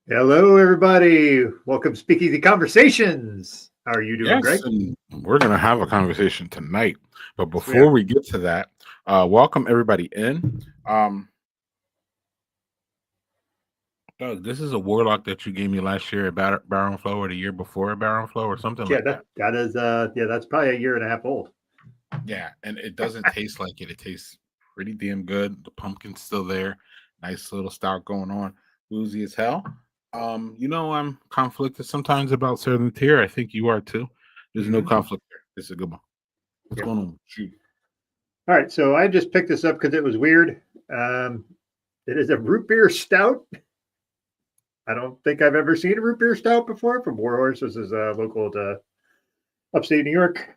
Hello, everybody. Welcome to SpeakEasy Conversations. How are you doing, Greg? We're going to have a conversation tonight. But before we get to that, welcome everybody in. Doug, this is a warlock that you gave me last year at Baron Flow, or the year before at Baron Flow, or something like that. That is, that's probably a year and a half old. Yeah, and it doesn't taste like it. It tastes pretty damn good. The pumpkin's still there. Nice little stout going on. Boozy as hell. I'm conflicted sometimes about certain tier. I think you are too. There's no conflict there. This is a good one. What's going on? Shoot. All right, so I just picked this up because it was weird. It is a root beer stout. I don't think I've ever seen a root beer stout before from Warhorse. This is local to upstate New York,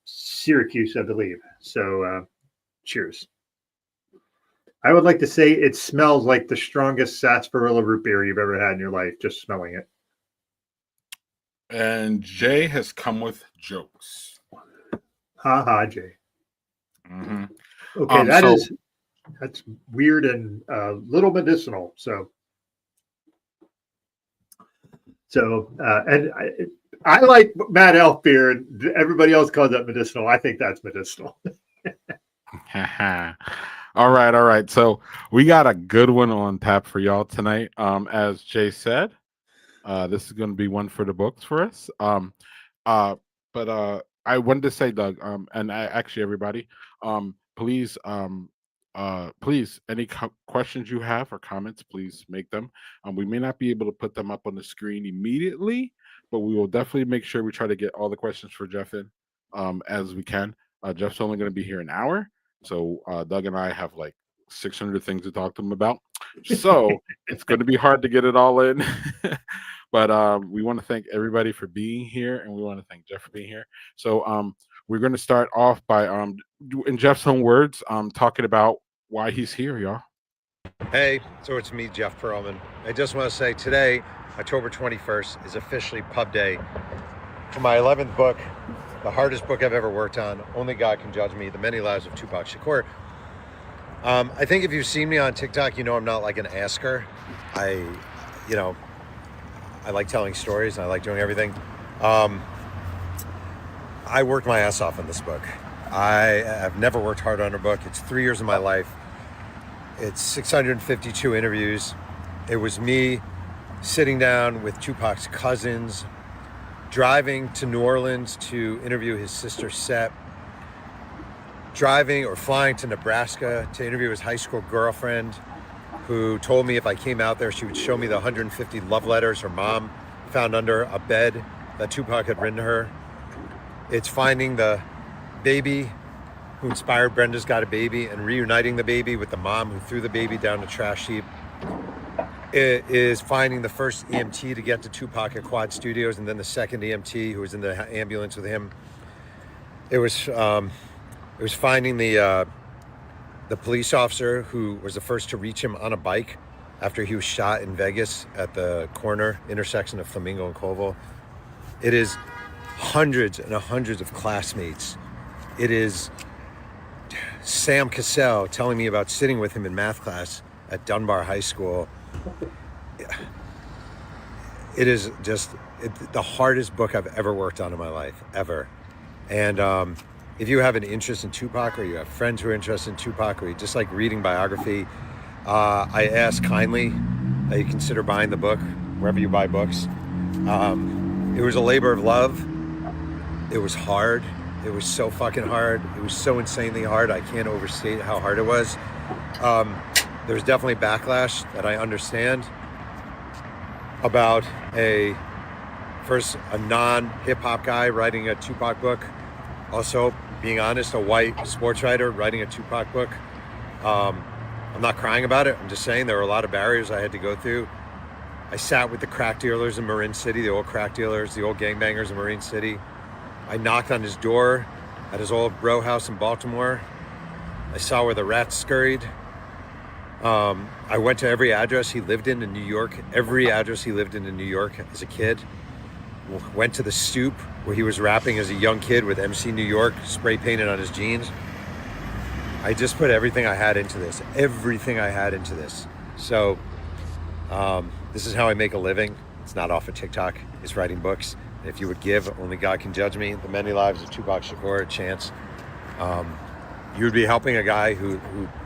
Syracuse, I believe. So cheers. I would like to say it smells like the strongest sarsaparilla root beer you've ever had in your life, just smelling it. And Jay has come with jokes. Jay. Mm-hmm. Okay, that's weird and a little medicinal. So I like Mad Elf beer. Everybody else calls that medicinal. I think that's medicinal. All right. So we got a good one on tap for y'all tonight. As Jay said, this is going to be one for the books for us. But I wanted to say, Doug, everybody, please, any questions you have or comments, please make them. We may not be able to put them up on the screen immediately, but we will definitely make sure we try to get all the questions for Jeff in as we can. Jeff's only going to be here an hour. So Doug and I have like 600 things to talk to him about. So it's going to be hard to get it all in. But we want to thank everybody for being here, and we want to thank Jeff for being here. So we're going to start off by, in Jeff's own words, talking about why he's here, y'all. Hey, so it's me, Jeff Pearlman. I just want to say today, October 21st, is officially pub day for my 11th book. The hardest book I've ever worked on. Only God Can Judge Me. The Many Lives of Tupac Shakur. I think if you've seen me on TikTok, you know I'm not like an asker. I like telling stories and I like doing everything. I worked my ass off on this book. I have never worked harder on a book. It's 3 years of my life. It's 652 interviews. It was me sitting down with Tupac's cousins, driving to New Orleans to interview his sister Seth, driving or flying to Nebraska to interview his high school girlfriend, who told me if I came out there, she would show me the 150 love letters her mom found under a bed that Tupac had written to her. It's finding the baby who inspired Brenda's Got a Baby and reuniting the baby with the mom who threw the baby down the trash heap. It is finding the first EMT to get to Tupac at Quad Studios, and then the second EMT who was in the ambulance with him. It was finding the police officer who was the first to reach him on a bike after he was shot in Vegas at the corner intersection of Flamingo and Colville. It is hundreds and hundreds of classmates. It is Sam Cassell telling me about sitting with him in math class at Dunbar High School. It is just the hardest book I've ever worked on in my life, ever. And if you have an interest in Tupac, or you have friends who are interested in Tupac, or you just like reading biography, I ask kindly that you consider buying the book wherever you buy books. It was a labor of love. It was hard. It was so fucking hard. It was so insanely hard. I can't overstate how hard it was. There's definitely backlash that I understand about a non-hip hop guy writing a Tupac book. Also, being honest, a white sports writer writing a Tupac book. I'm not crying about it. I'm just saying there were a lot of barriers I had to go through. I sat with the crack dealers in Marin City, the old crack dealers, the old gangbangers in Marine City. I knocked on his door at his old row house in Baltimore. I saw where the rats scurried. I went to every address he lived in New York, every address he lived in New York as a kid. Went to the stoop where he was rapping as a young kid with MC New York spray painted on his jeans. I just put everything I had into this, So this is how I make a living. It's not off of TikTok, it's writing books. And if you would give, only God can judge me. The Many Lives of Tupac Shakur, a chance. You would be helping a guy who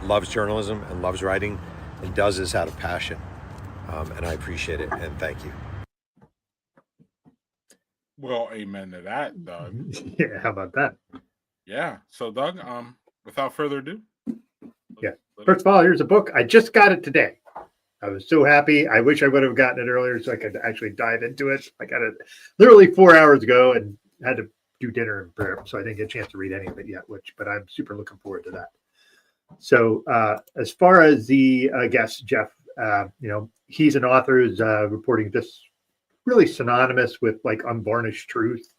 loves journalism and loves writing and does this out of passion. And I appreciate it, and thank you. Well, amen to that, Doug. Yeah, how about that? Yeah. So, Doug, without further ado. First of all, here's a book. I just got it today. I was so happy. I wish I would have gotten it earlier so I could actually dive into it. I got it literally 4 hours ago and had to do dinner and prep, so I didn't get a chance to read any of it yet, but I'm super looking forward to that. So as far as the guest, Jeff, he's an author who's reporting just really synonymous with like unvarnished truth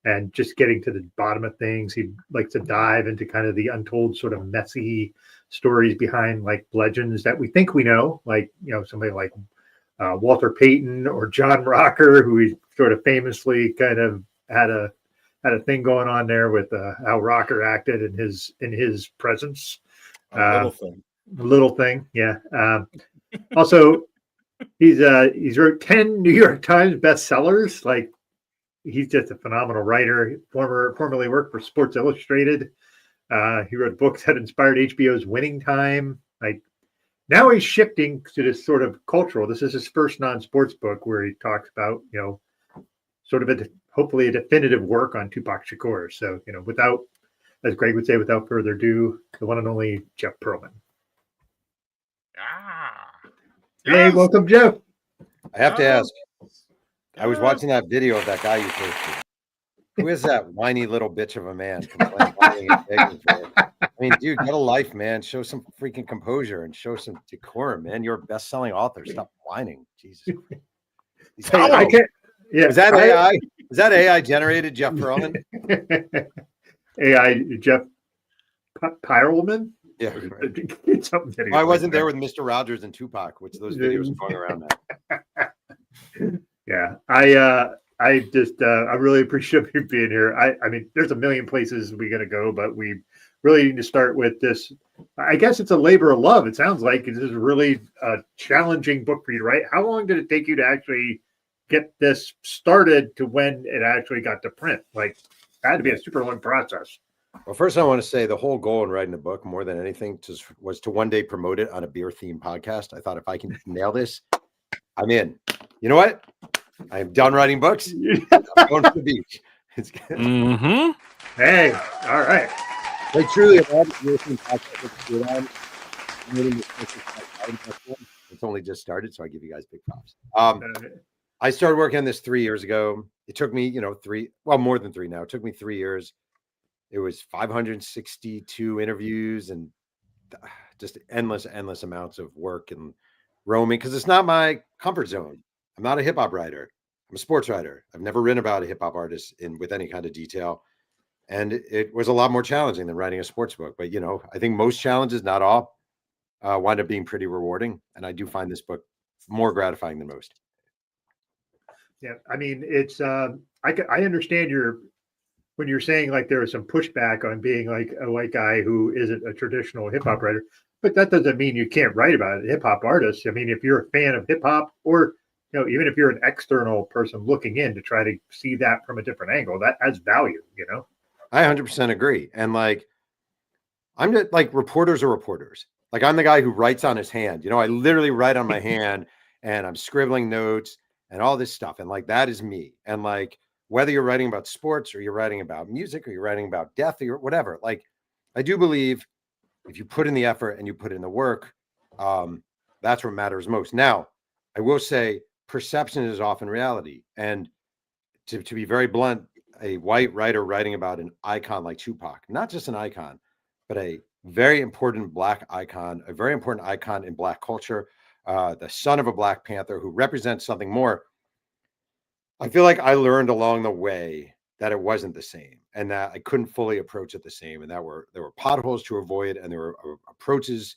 and just getting to the bottom of things. He likes to dive into kind of the untold sort of messy stories behind like legends that we think we know, like, somebody like Walter Payton or John Rocker, who he sort of famously kind of had a thing going on there with how Rocker acted in his presence. A little thing. Yeah. Also, he's wrote 10 New York Times bestsellers. Like, he's just a phenomenal writer. Formerly worked for Sports Illustrated. He wrote books that inspired HBO's Winning Time. Like, now he's shifting to this sort of cultural. This is his first non-sports book where he talks about, sort of hopefully a definitive work on Tupac Shakur. So, without, as Greg would say, without further ado, the one and only Jeff Pearlman. Hey, welcome, Jeff. I have to ask. I was watching that video of that guy you posted. Who is that whiny little bitch of a man? Complaining and begging for it? I mean, dude, get a life, man. Show some freaking composure and show some decorum, man. You're a best-selling author. Stop whining. Jesus Christ. I can't. Yeah. Is that AI? Is that AI generated, Jeff Pearlman? AI Jeff Pearlman? Yeah. Something. I wasn't there with Mr. Rogers and Tupac, which those videos are going around now. Yeah. I just I really appreciate you being here. I mean, there's a million places we're gonna go, but we really need to start with this. I guess it's a labor of love. It sounds like this is really a challenging book for you to write. How long did it take you to actually get this started to when it actually got to print? Like, it had to be a super long process. Well, first I want to say the whole goal in writing a book, more than anything, was to one day promote it on a beer-themed podcast. I thought if I can nail this, I'm in. You know what? I'm done writing books. I'm going to the beach. It's good. Mm-hmm. Hey, all right. Like, truly, of all the beer-themed podcasts it's only just started, so I give you guys big props. I started working on this 3 years ago. It took me, more than three now. It took me 3 years. It was 562 interviews and just endless amounts of work and roaming, because it's not my comfort zone. I'm not a hip hop writer. I'm a sports writer. I've never written about a hip hop artist with any kind of detail. And it was a lot more challenging than writing a sports book. But, I think most challenges, not all, wind up being pretty rewarding. And I do find this book more gratifying than most. Yeah. I mean, it's, I understand when you're saying like there was some pushback on being like a white guy who isn't a traditional hip hop writer, but that doesn't mean you can't write about it. Hip hop artists. I mean, if you're a fan of hip hop, or even if you're an external person looking in to try to see that from a different angle, that adds value. I 100% agree. And I'm just like, reporters are reporters. Like, I'm the guy who writes on his hand. I literally write on my hand and I'm scribbling notes and all this stuff. And like, that is me. And like, whether you're writing about sports or you're writing about music or you're writing about death or whatever. Like, I do believe if you put in the effort and you put in the work, that's what matters most. Now, I will say perception is often reality. And to be very blunt, a white writer writing about an icon like Tupac, not just an icon, but a very important Black icon, a very important icon in Black culture, the son of a Black Panther who represents something more. I feel like I learned along the way that it wasn't the same and that I couldn't fully approach it the same. And that there were potholes to avoid and there were approaches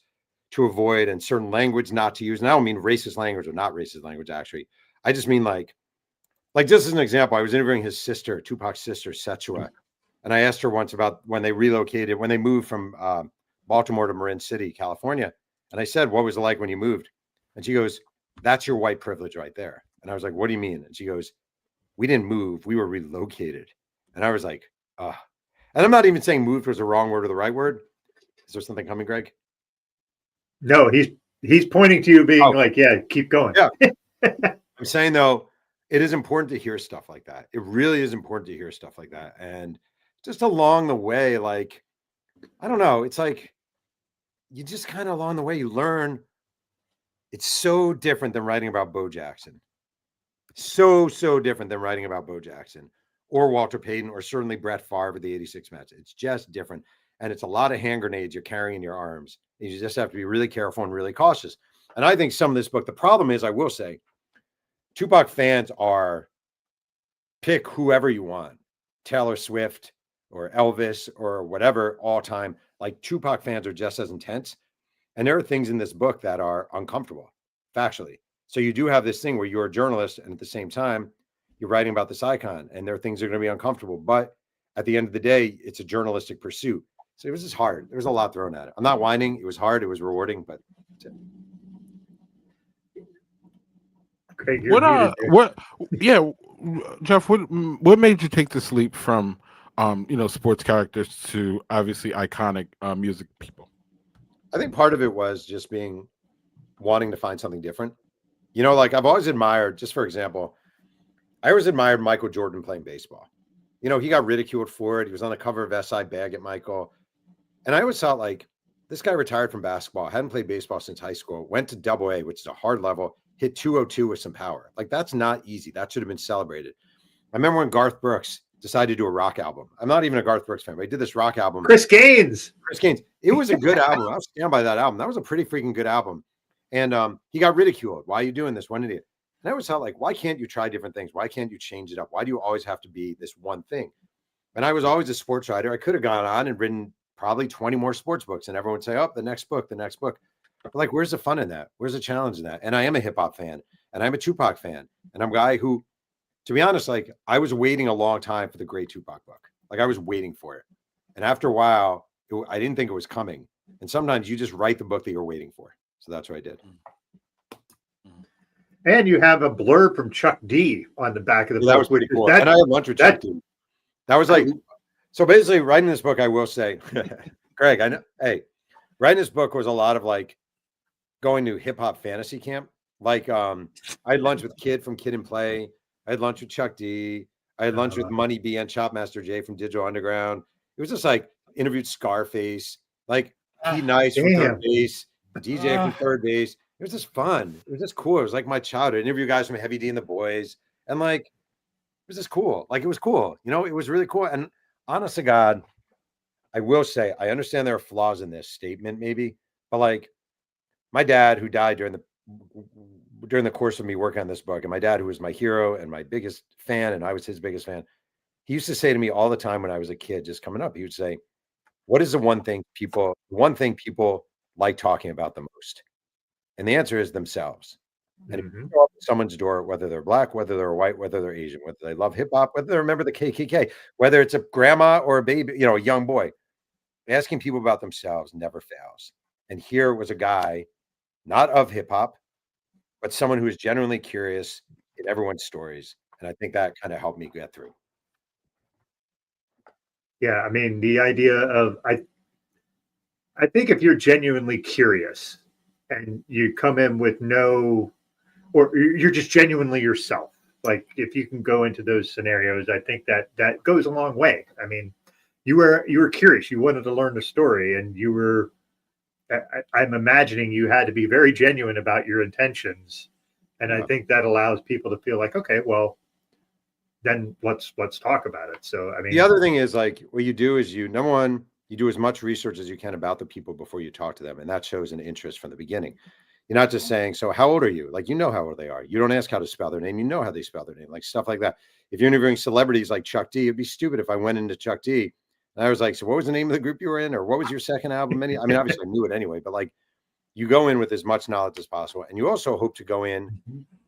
to avoid and certain language not to use. And I don't mean racist language or not racist language, actually. I just mean like just as an example, I was interviewing his sister, Tupac's sister, Sechua. And I asked her once about when they moved from Baltimore to Marin City, California. And I said, what was it like when you moved? And she goes, that's your white privilege right there. And I was like, what do you mean? And she goes, we didn't move, we were relocated. And I was like, and I'm not even saying moved was the wrong word or the right word. Is there something coming, Greg? No, he's pointing to you being like, yeah, keep going. Yeah. I'm saying though, it is important to hear stuff like that. It really is important to hear stuff like that. And just along the way, like, I don't know, it's like you just kind of along the way, you learn. It's so different than writing about Bo Jackson. So different than writing about Bo Jackson or Walter Payton or certainly Brett Favre of the 86 Mets. It's just different. And it's a lot of hand grenades you're carrying in your arms. And you just have to be really careful and really cautious. And I think some of this book, the problem is, I will say, Tupac fans are pick whoever you want, Taylor Swift or Elvis or whatever, all time. Like, Tupac fans are just as intense. And there are things in this book that are uncomfortable, factually. So you do have this thing where you're a journalist and at the same time you're writing about this icon and there are things that are going to be uncomfortable. But at the end of the day, it's a journalistic pursuit. So it was just hard. There was a lot thrown at it. I'm not whining. It was hard. It was rewarding, but that's it. Great. Jeff, what made you take this leap from, sports characters to obviously iconic music people? I think part of it was just wanting to find something different. Like, I've always admired, just for example, I always admired Michael Jordan playing baseball. He got ridiculed for it. He was on the cover of SI Bag at Michael. And I always thought, like, this guy retired from basketball, hadn't played baseball since high school, went to AA, which is a hard level, hit 202 with some power. Like, that's not easy. That should have been celebrated. I remember when Garth Brooks decided to do a rock album. I'm not even a Garth Brooks fan, but he did this rock album. Chris Gaines. It was a good album. I was stand by that album. That was a pretty freaking good album. And he got ridiculed. Why are you doing this? When did he? And I always thought, like, why can't you try different things? Why can't you change it up? Why do you always have to be this one thing? And I was always a sports writer. I could have gone on and written probably 20 more sports books, and everyone would say, oh, the next book. But, like, where's the fun in that? Where's the challenge in that? And I am a hip hop fan, and I'm a Tupac fan, and I'm a guy who, to be honest, like, I was waiting a long time for the great Tupac book. Like, I was waiting for it. And after a while, I didn't think it was coming. And sometimes you just write the book that you're waiting for. So that's what I did. And you have a blurb from Chuck D on the back of the book. That was pretty cool. And I had lunch with Chuck D. That was like, so basically writing this book, I will say, Greg, I know, hey, writing this book was a lot of like going to hip hop fantasy camp. Like, I had lunch with Kid from Kid and Play. I had lunch with Chuck D. I had lunch with Money B and Chopmaster J from Digital Underground. It was just like interviewed Scarface, like Pete Nice from third base, DJ from third base. It was just fun. It was just cool. It was like my childhood. Interview guys from Heavy D and the Boys. And like, it was just cool. Like, it was cool. It was really cool. And honest to God, I will say, I understand there are flaws in this statement maybe, but like my dad who died during the course of me working on this book, and my dad who was my hero and my biggest fan, and I was his biggest fan, he used to say to me all the time when I was a kid just coming up, he would say, what is the one thing people like talking about the most? And the answer is themselves. And if you go up to someone's door, whether they're black, whether they're white, whether they're Asian, whether they love hip hop, whether they remember the KKK, whether it's a grandma or a baby, a young boy, asking people about themselves never fails. And here was a guy, not of hip hop, but someone who is genuinely curious in everyone's stories. And I think that kind of helped me get through. Yeah. I mean, the idea of, I think if you're genuinely curious and you come in with or you're just genuinely yourself, like if you can go into those scenarios, I think that goes a long way. I mean, you were curious, you wanted to learn the story, and you were. I'm imagining you had to be very genuine about your intentions, and I think that allows people to feel like, okay, well, then let's talk about it. So I mean, The other thing is like what you do is number one, you do as much research as you can about the people before you talk to them, and that shows an interest from the beginning. You're not just saying, "So how old are you?" Like you know how old they are. You don't ask how to spell their name. You know how they spell their name, like stuff like that. If you're interviewing celebrities like Chuck D, it'd be stupid if I went into Chuck D and I was like, "So what was the name of the group you were in, or what was your second album?" I mean, obviously I knew it anyway, but like you go in with as much knowledge as possible, and you also hope to go in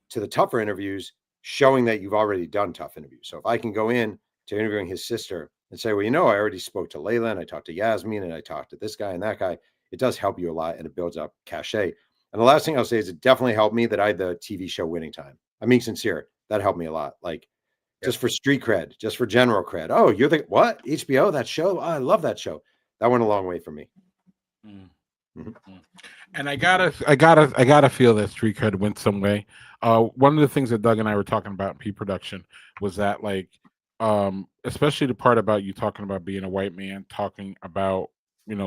to the tougher interviews showing that you've already done tough interviews. So if I can go in to interviewing his sister and say, well, I already spoke to Layla and I talked to Yasmin and I talked to this guy and that guy, it does help you a lot and it builds up cachet. And the last thing I'll say is it definitely helped me that I had the TV show Winning Time. I'm being sincere. That helped me a lot. Like just for street cred, just for general cred. Oh, you're the what? HBO, that show? Oh, I love that show. That went a long way for me. And I gotta feel that street cred went some way. One of the things that Doug and I were talking about in pre-production was that, like, especially the part about you talking about being a white man, talking about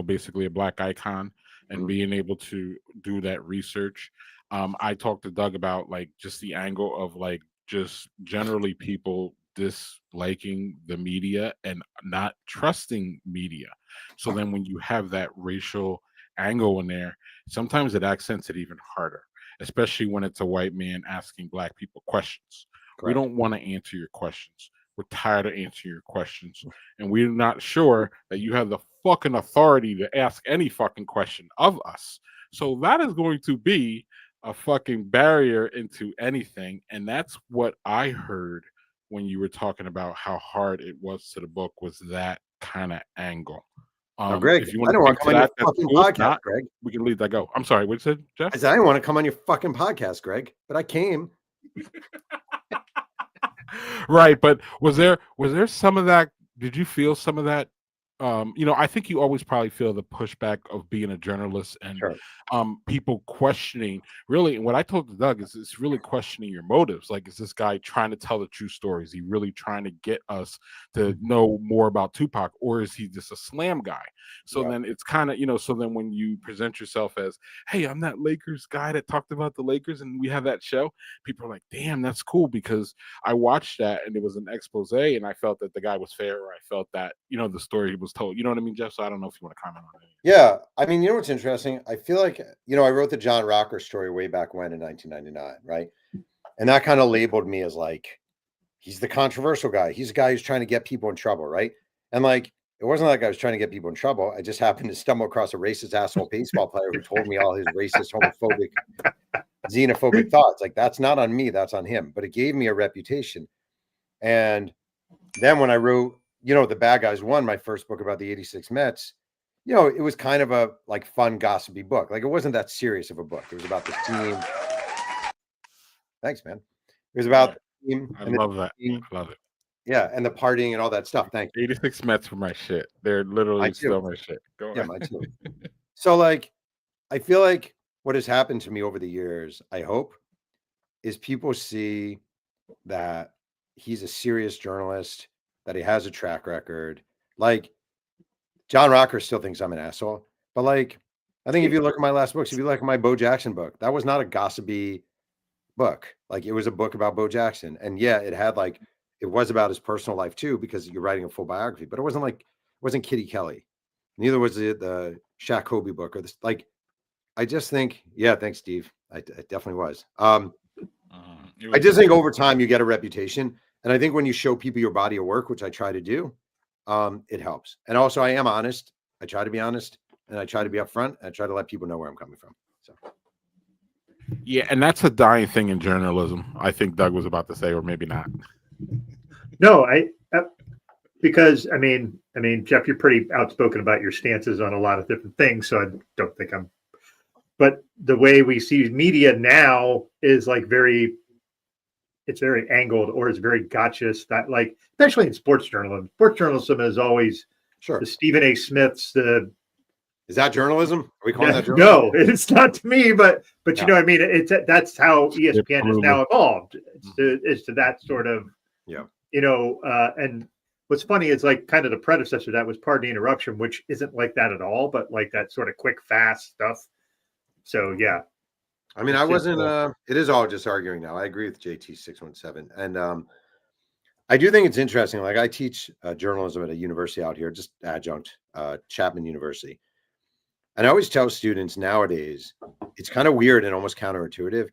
basically a black icon, and being able to do that research. I talked to Doug about like just the angle of like just generally people disliking the media and not trusting media. So then when you have that racial angle in there, sometimes it accents it even harder, especially when it's a white man asking black people questions. Correct. We don't want to answer your questions. We're tired of answering your questions. And we're not sure that you have the fucking authority to ask any fucking question of us. So that is going to be a fucking barrier into anything. And that's what I heard when you were talking about how hard it was to the book, was that kind of angle. Greg, if you I don't want to come on your fucking podcast, Greg. We can leave that go. I'm sorry, what you said, Jeff? I said I didn't want to come on your fucking podcast, Greg, but I came. Right, but was there some of that? Did you feel some of that? I think you always probably feel the pushback of being a journalist and people questioning. Really, and what I told Doug is it's really questioning your motives. Like, is this guy trying to tell the true story? Is he really trying to get us to know more about Tupac, or is he just a slam guy? So then it's kind of, so then when you present yourself as, hey, I'm that Lakers guy that talked about the Lakers and we have that show, people are like, damn, that's cool, because I watched that and it was an expose and I felt that the guy was fair, or I felt that, the story was told. You know what I mean, Jeff? So I don't know if you want to comment on it. Yeah. I mean, what's interesting? I feel like, I wrote the John Rocker story way back when in 1999, right? And that kind of labeled me as like, he's the controversial guy. He's a guy who's trying to get people in trouble, right? And like, it wasn't like I was trying to get people in trouble. I just happened to stumble across a racist asshole baseball player who told me all his racist, homophobic, xenophobic thoughts. Like, that's not on me, that's on him. But it gave me a reputation. And then when I wrote, The Bad Guys Won, my first book about the 86 Mets, it was kind of a like fun, gossipy book. Like, it wasn't that serious of a book. It was about the team. Thanks, man. It was about the team. I love that. I love it. Yeah, and the partying and all that stuff. Thank you. 86 Mets were my shit. They're literally still my shit. Go on. Mine too. So, like, I feel like what has happened to me over the years, I hope, is people see that he's a serious journalist, that he has a track record. Like, John Rocker still thinks I'm an asshole, but like, I think if you look at my last books, if you look at my Bo Jackson book, that was not a gossipy book. Like, it was a book about Bo Jackson, and yeah, it was about his personal life too, because you're writing a full biography. But it wasn't Kitty Kelly. Neither was the Shaq Kobe book or this. Like, I just think, yeah, thanks, Steve. I definitely was. I just think over time you get a reputation. And I think when you show people your body of work, which I try to do, it helps. And also, I am honest. I try to be honest, and I try to be upfront. And I try to let people know where I'm coming from. So, yeah, and that's a dying thing in journalism. I think Doug was about to say, or maybe not. No, because I mean, Jeff, you're pretty outspoken about your stances on a lot of different things. So I don't think I'm. But the way we see media now is like it's very angled, or it's very gotcha. That, like, especially in sports journalism. Sports journalism is always the Stephen A. Smiths, the Is that journalism? Are we calling that journalism? No, it's not to me, but Yeah. you know, I mean, that's how ESPN is Absolutely. now evolved. It's to that sort of, Yeah. you know, and what's funny is like kind of the predecessor to that was Pardon the Interruption, which isn't like that at all, but like that sort of quick, fast stuff. So yeah. I mean, I wasn't. It is all just arguing now. I agree with JT617, and I do think it's interesting. Like I teach journalism at a university out here, just adjunct, Chapman University. And I always tell students nowadays, it's kind of weird and almost counterintuitive.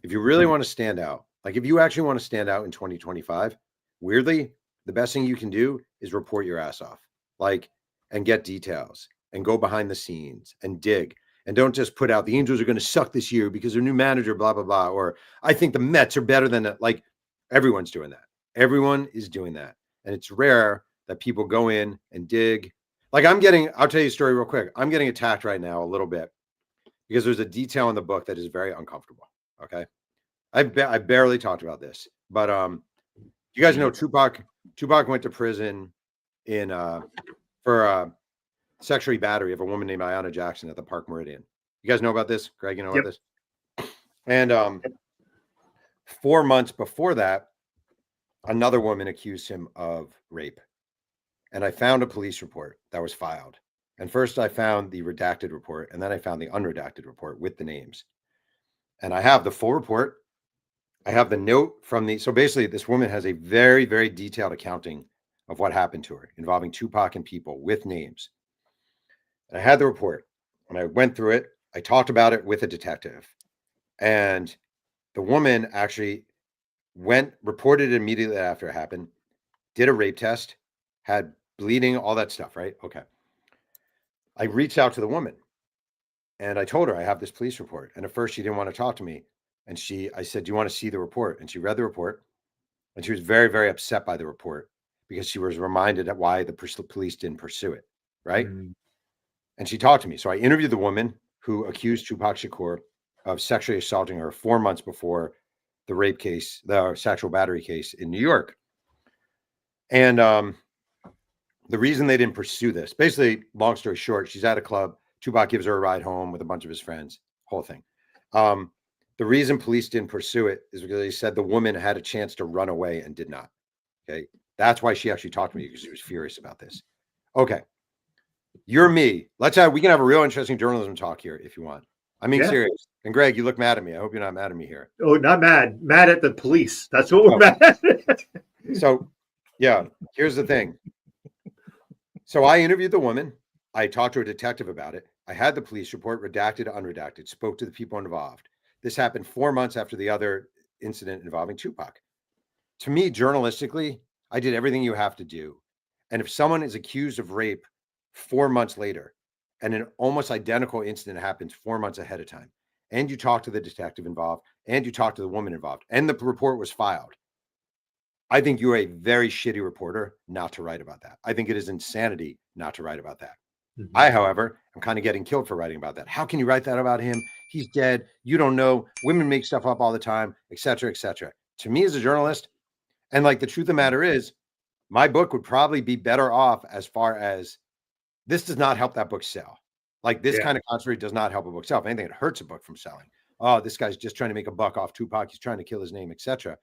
If you really want to stand out, like if you actually want to stand out in 2025, weirdly, the best thing you can do is report your ass off, like, and get details and go behind the scenes and dig. And don't just put out the Angels are going to suck this year because their new manager, blah, blah, blah. Or I think the Mets are better than that. Like everyone's doing that. Everyone is doing that. And it's rare that people go in and dig. Like I'll tell you a story real quick. I'm getting attacked right now a little bit because there's a detail in the book that is very uncomfortable. Okay. I barely talked about this, but you guys know Tupac went to prison for sexual battery of a woman named Ayanna Jackson at the Park Meridian. You guys know about this? Greg, you know about this? And 4 months before that, another woman accused him of rape. And I found a police report that was filed. And first I found the redacted report, and then I found the unredacted report with the names. And I have the full report. I have the note from so basically this woman has a very, very detailed accounting of what happened to her involving Tupac and people with names. And I had the report and I went through it. I talked about it with a detective, and the woman actually reported it immediately after it happened, did a rape test, had bleeding, all that stuff, right? Okay. I reached out to the woman and I told her I have this police report. And at first she didn't want to talk to me. And I said, do you want to see the report? And she read the report and she was very, very upset by the report because she was reminded of why the police didn't pursue it. Right. Mm-hmm. And she talked to me. So I interviewed the woman who accused Tupac Shakur of sexually assaulting her 4 months before the rape case, the sexual battery case in New York. And the reason they didn't pursue this, basically, long story short, she's at a club. Tupac gives her a ride home with a bunch of his friends, whole thing. The reason police didn't pursue it is because they said the woman had a chance to run away and did not. Okay. That's why she actually talked to me, because she was furious about this. Okay. You're me. We can have a real interesting journalism talk here if you want. I mean, serious. And Greg, you look mad at me. I hope you're not mad at me here. Oh, not mad. Mad at the police. That's what we're mad at. So, yeah, here's the thing. So I interviewed the woman. I talked to a detective about it. I had the police report, redacted, unredacted, spoke to the people involved. This happened 4 months after the other incident involving Tupac. To me, journalistically, I did everything you have to do. And if someone is accused of rape 4 months later, and an almost identical incident happens 4 months ahead of time, and you talk to the detective involved, and you talk to the woman involved, and the report was filed, I think you're a very shitty reporter not to write about that. I think it is insanity not to write about that. Mm-hmm. I, however, am kind of getting killed for writing about that. How can you write that about him? He's dead. You don't know. Women make stuff up all the time, et cetera, et cetera. To me as a journalist, and like the truth of the matter is, my book would probably be better off as far as this does not help that book sell. Like this kind of controversy does not help a book sell. If anything, it hurts a book from selling. Oh, this guy's just trying to make a buck off Tupac. He's trying to kill his name, et cetera.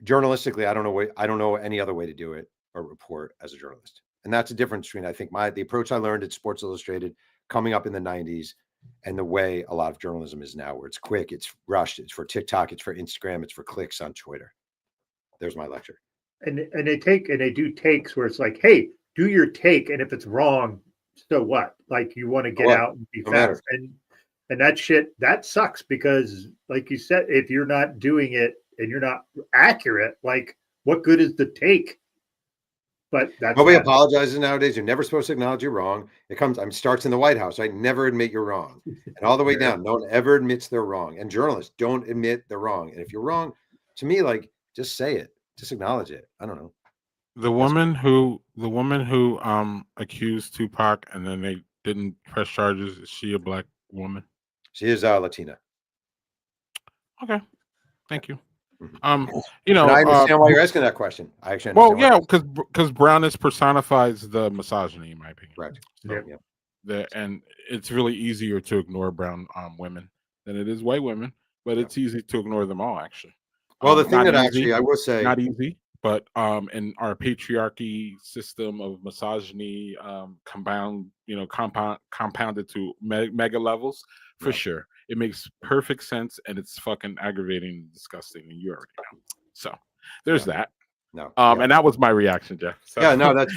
Journalistically, I don't know any other way to do it or report as a journalist. And that's a difference between, I think, the approach I learned at Sports Illustrated coming up in the 90s and the way a lot of journalism is now, where it's quick, it's rushed, it's for TikTok, it's for Instagram, it's for clicks on Twitter. There's my lecture. And they do takes where it's like, hey, do your take, and if it's wrong, so what? Like you want to get out and be fast. And that shit, that sucks because, like you said, if you're not doing it and you're not accurate, like what good is the take? But that's nobody apologizes nowadays. You're never supposed to acknowledge you're wrong. Starts in the White House. Right? Never admit you're wrong. And all the way down, no one ever admits they're wrong. And journalists don't admit they're wrong. And if you're wrong, to me, like just say it. Just acknowledge it. I don't know. The woman who accused Tupac and then they didn't press charges, is she a black woman? She is Latina. Okay. Thank you. And I understand why you're asking that question. I actually understand. Well, yeah, because brownness personifies the misogyny, in my opinion. Right. Yeah. and it's really easier to ignore brown women than it is white women, but it's easy to ignore them all actually. Well, the thing Not that easy, actually I will say, not easy, but in our patriarchy system of misogyny, compounded to mega levels, for sure, it makes perfect sense, and it's fucking aggravating and disgusting, and you already know. So there's that. no, And that was my reaction, Jeff. So yeah, no, that's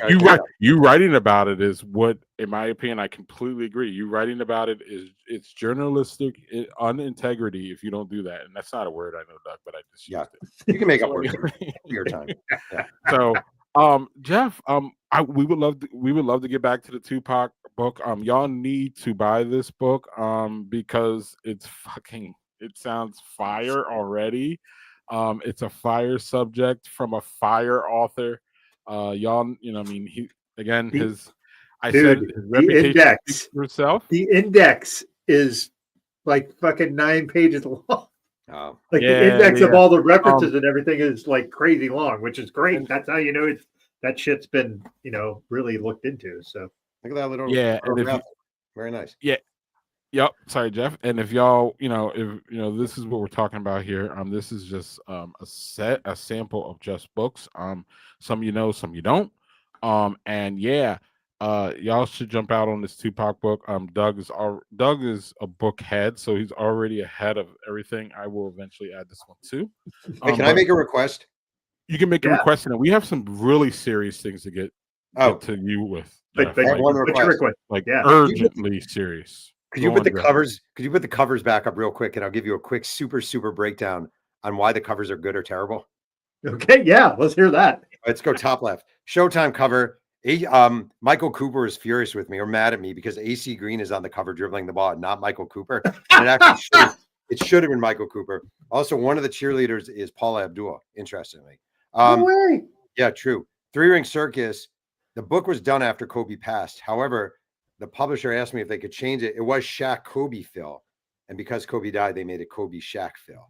you writing about it is what, in my opinion, I completely agree. You writing about it it's journalistic unintegrity if you don't do that, and that's not a word I know, Doug, but I just used it. You can make up So, words your time. Yeah. So, Jeff, we would love to get back to the Tupac book. Y'all need to buy this book, because it sounds fire already. It's a fire subject from a fire author. Y'all, I mean, his reputation index. speaks for itself. The index is like fucking 9 pages long. Like the index of all the references and everything is like crazy long, which is great. That's how you know that shit's been, really looked into. So look at that little very nice. Yeah. Yep. Sorry, Jeff. And if y'all, if this is what we're talking about here. This is just a sample of just books. Some some you don't. And yeah, y'all should jump out on this Tupac book. Doug is a book head, so he's already ahead of everything. I will eventually add this one too. Hey, can I make a request? You can make a request, and we have some really serious things to get to you with. But one request. Urgently serious. Could you put the covers? Could you put the covers back up real quick, and I'll give you a quick, super breakdown on why the covers are good or terrible. Okay, yeah, let's hear that. Let's go top left. Showtime cover. Michael Cooper is furious with me or mad at me because AC Green is on the cover dribbling the ball, not Michael Cooper. And it should have been Michael Cooper. Also, one of the cheerleaders is Paula Abdul. Interestingly, no way. Yeah, true. Three Ring Circus. The book was done after Kobe passed. However, the publisher asked me if they could change it. It was Shaq Kobe Phil. And because Kobe died, they made it Kobe Shaq Phil.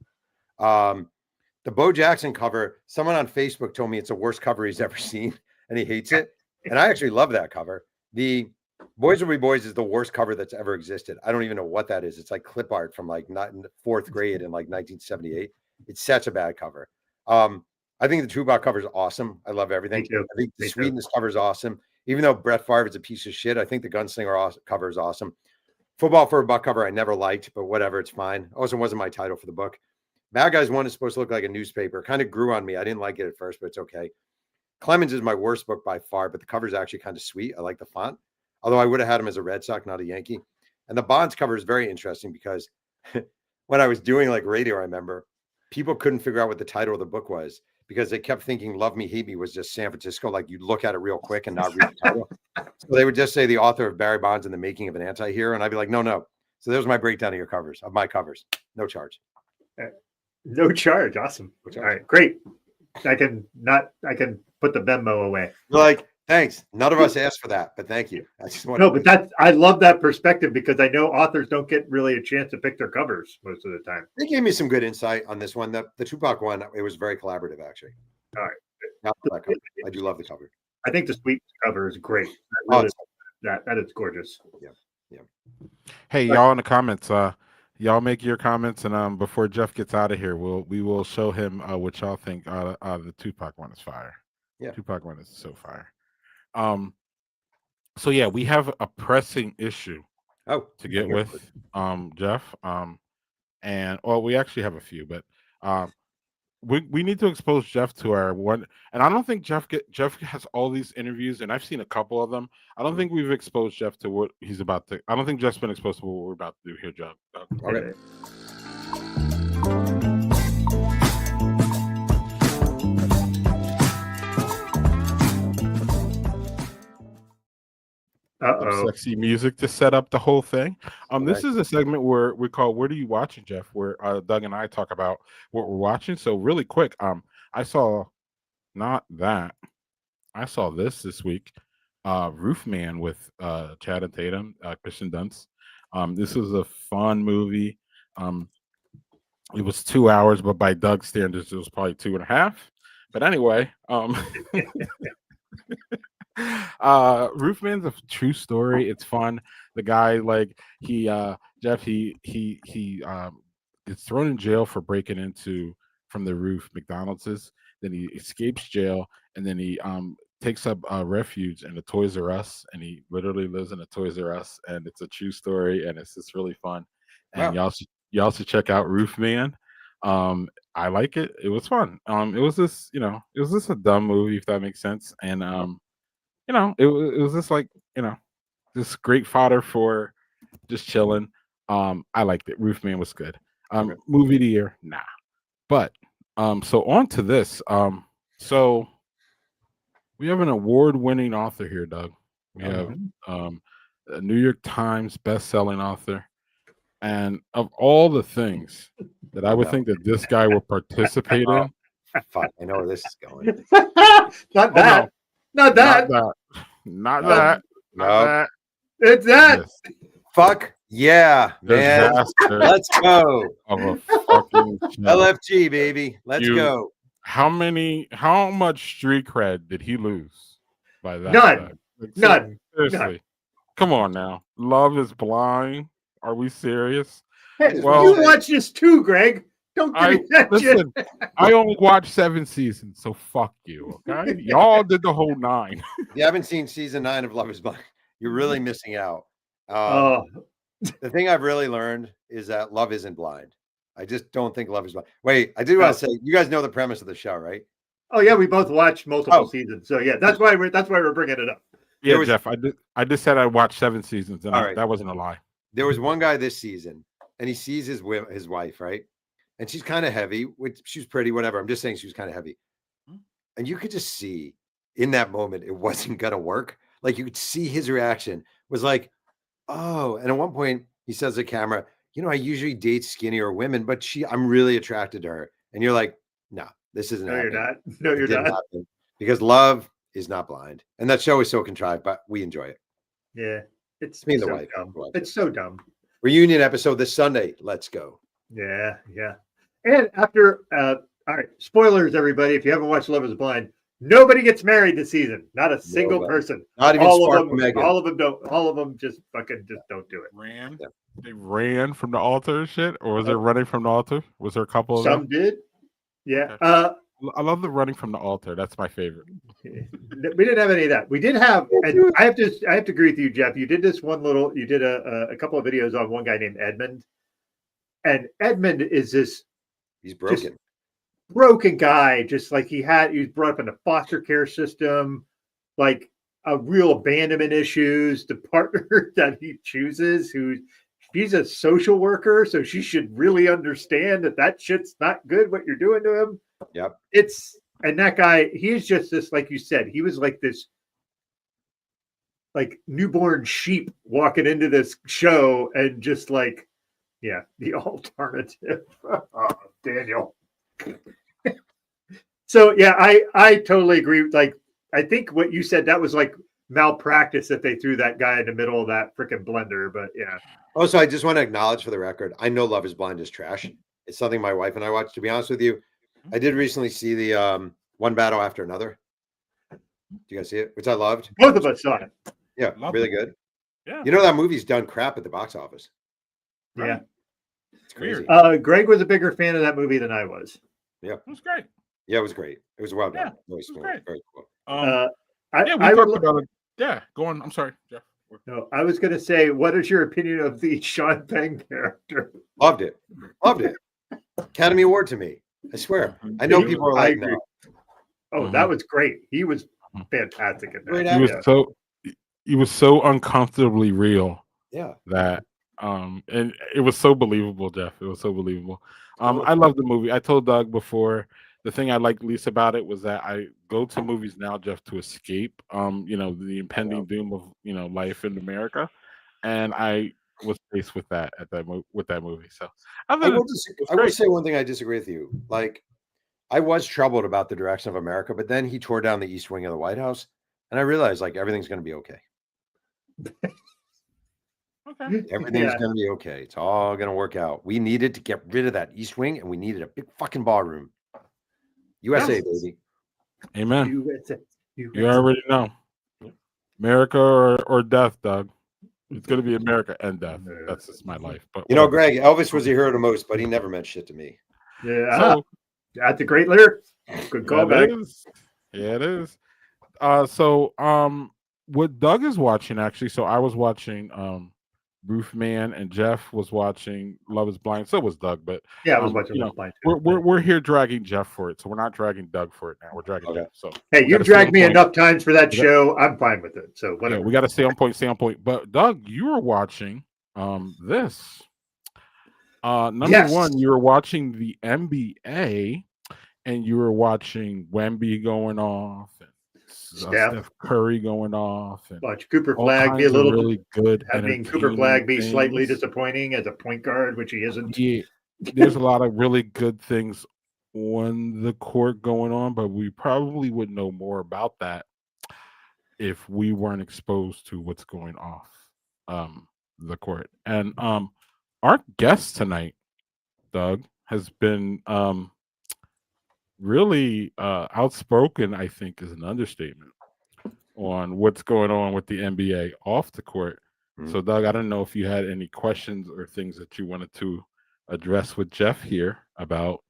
The Bo Jackson cover, someone on Facebook told me it's the worst cover he's ever seen, and he hates it. And I actually love that cover. The Boys Will Be Boys is the worst cover that's ever existed. I don't even know what that is. It's like clip art from like not in the 4th grade in like 1978. It's such a bad cover. I think the Tupac cover is awesome. I love everything. I think the Sweetness cover is awesome. Even though Brett Favre is a piece of shit, I think the Gunslinger cover is awesome. Football for a Buck cover I never liked, but whatever, it's fine. Also wasn't my title for the book. Bad Guys 1 is supposed to look like a newspaper. Kind of grew on me. I didn't like it at first, but it's okay. Clemens is my worst book by far, but the cover is actually kind of sweet. I like the font, although I would have had him as a Red Sox, not a Yankee. And the Bonds cover is very interesting because when I was doing like radio, I remember people couldn't figure out what the title of the book was because they kept thinking Love Me, Hate Me was just San Francisco. Like you'd look at it real quick and not read the title. So they would just say the author of Barry Bonds and the Making of an Anti-Hero. And I'd be like, no. So there's my breakdown of my covers. No charge. No charge. Awesome. All right, great. I can put the Venmo away. Like, thanks. None of us asked for that, but thank you. I just but I love that perspective because I know authors don't get really a chance to pick their covers most of the time. They gave me some good insight on this one. The Tupac one, it was very collaborative, actually. All right. I do love the cover. I think the Sweet cover is great. That is gorgeous. Yeah. Hey, y'all in the comments, y'all make your comments, and before Jeff gets out of here, we will show him what y'all think. The Tupac one is fire. Yeah, Tupac one is so fire. So yeah, we have a pressing issue to get with Jeff. And we actually have a few, but we need to expose Jeff to our one. And I don't think Jeff has all these interviews, and I've seen a couple of them. I don't think we've exposed Jeff to what he's about to. I don't think Jeff's been exposed to what we're about to do here, Jeff. Okay. Sexy music to set up the whole thing. This is a segment where we call "What Are You Watching, Jeff?" where Doug and I talk about what we're watching. So really quick, I saw I saw this week, Roofman with Channing Tatum, Kristen Dunst. This was a fun movie. It was 2 hours, but by Doug's standards, it was probably 2.5. But anyway, Roofman's a true story. It's fun. The guy, like Jeff, he gets thrown in jail for breaking into from the roof McDonald's. Then he escapes jail, and then he takes up refuge in a Toys R Us, and he literally lives in a Toys R Us, and it's a true story, and it's just really fun. And Wow. y'all should check out Roof Man. I like it. It was fun. It was this, it was just a dumb movie, if that makes sense. And it was just like, this great fodder for just chilling. I liked it. Roof Man was good. Okay. Movie of the year, nah. But so on to this. So we have an award-winning author here, Doug. We have a New York Times best-selling author. And of all the things that I would think that this guy would participate in, Fuck, I know where this is going. Not that. Not that. not No. that, No. not that. It's that. This Fuck yeah, man. disaster Let's go. of a fucking show. LFG, baby. Let's You- go. How much street cred did he lose by that? None. Doug? Like, None. Seriously. Come on now. Love is Blind. Are we serious? Hey, Well- you watched this too, Greg. Don't give me that shit. Listen, I only watched 7 seasons, so fuck you, okay? Y'all did the whole 9. If you haven't seen season 9 of Love is Blind, you're really missing out. Oh, The thing I've really learned is that love isn't blind. I just don't think love is blind. Wait, I did want to say, you guys know the premise of the show, right? oh yeah, we both watched multiple Oh. seasons, so yeah, that's why we're bringing it up. Yeah, was- Jeff, I just said I watched 7 seasons, and All right. that wasn't a lie. There was one guy this season, and he sees his wife, right? And she's kind of heavy, which she's pretty, whatever. I'm just saying she was kind of heavy. And you could just see in that moment it wasn't gonna work. Like you could see his reaction was like, oh, and at one point he says to the camera, I usually date skinnier women, but I'm really attracted to her. And you're like, no, this isn't No, you're happening. not. No, It you're didn't not. happen because love is not blind. And that show is so contrived, but we enjoy it. Yeah, it's Me and the so wife. dumb. Wife. It's so dumb. Reunion episode this Sunday. Let's go. Yeah, yeah. And after, all right, spoilers, everybody. If you haven't watched Love Is Blind, nobody gets married this season. Not a single Nobody. person. Not even All of Sparkle them. Megan. All of them don't. All of them just fucking just don't do it. Ran? Yeah. They ran from the altar and shit? Or was it running from the altar? Was there a couple of Some did. Yeah. them? I love the running from the altar. That's my favorite. We didn't have any of that. We did have, and I have to agree with you, Jeff. You did this you did a couple of videos on one guy named Edmund, and Edmund is this He's broken. broken guy, just like he was brought up in a foster care system, like a real abandonment issues. The partner that he chooses, she's a social worker, so she should really understand that shit's not good what you're doing to him. Yep. And that guy, he's just this, like you said, he was like this like newborn sheep walking into this show and just like, yeah, the alternative. Oh, Daniel. So yeah, I totally agree. Like, I think what you said, that was like malpractice that they threw that guy in the middle of that freaking blender. But yeah. Also, I just want to acknowledge for the record, I know Love is Blind is trash. It's something my wife and I watched. To be honest with you, I did recently see the One Battle After Another. Do you guys see it? Which I loved. Both of us saw it. Yeah, Loved really it. good. Yeah. You know that movie's done crap at the box office. Yeah. It's crazy. Greg was a bigger fan of that movie than I was. It was great. Yeah, it was great. It was well done. Yeah, Very it was smooth. great. Very cool. Yeah, we I talked would, about it. Yeah, go on. I'm sorry, Jeff. no, I was going to say, what is your opinion of the Sean Penn character? Loved it. Loved it. Academy Award to me. I swear. I know people are I like, agree. no. Oh, that was great. He was fantastic in Great that. actor. He was so uncomfortably real Yeah. that and it was so believable, Jeff. It was so believable. I love the movie. I told Doug before, the thing I liked least about it was that I go to movies now, Jeff, to escape the impending doom of life in America, and I was faced with that with that movie. So I will say one thing I disagree with you. Like, I was troubled about the direction of America, but then he tore down the East Wing of the White House, and I realized like everything's going to be okay. Okay. Everything's going to be okay. It's all going to work out. We needed to get rid of that East Wing, and we needed a big fucking ballroom. USA, baby. Amen. You already know. America or death, Doug. It's going to be America and death. That's just my life. But You know, whatever. Greg, Elvis was a hero to most, but he never meant shit to me. Yeah, So that's a great lyric. Good callback. it is. Yeah, it is. What Doug is watching actually. So I was watching Roofman, and Jeff was watching Love Is Blind. So was Doug, but Yeah, I was watching Love Is Blind too. we're here dragging Jeff for it, so we're not dragging Doug for it now. We're dragging Jeff. So hey, you've dragged me enough times for that show. I'm fine with it. So whatever. Yeah, we got to stay on point. Stay on point. But Doug, you were watching this. Number one, you were watching the NBA, and you were watching Wemby going off, and Steph Curry going off, and watch Cooper Flag be a little really good. Having Cooper Flag be slightly disappointing as a point guard, which he isn't. Yeah, there's a lot of really good things on the court going on, but we probably would know more about that if we weren't exposed to what's going off the court. And our guest tonight, Doug, has been really outspoken, I think is an understatement, on what's going on with the NBA off the court. So, Doug, I don't know if you had any questions or things that you wanted to address with Jeff here about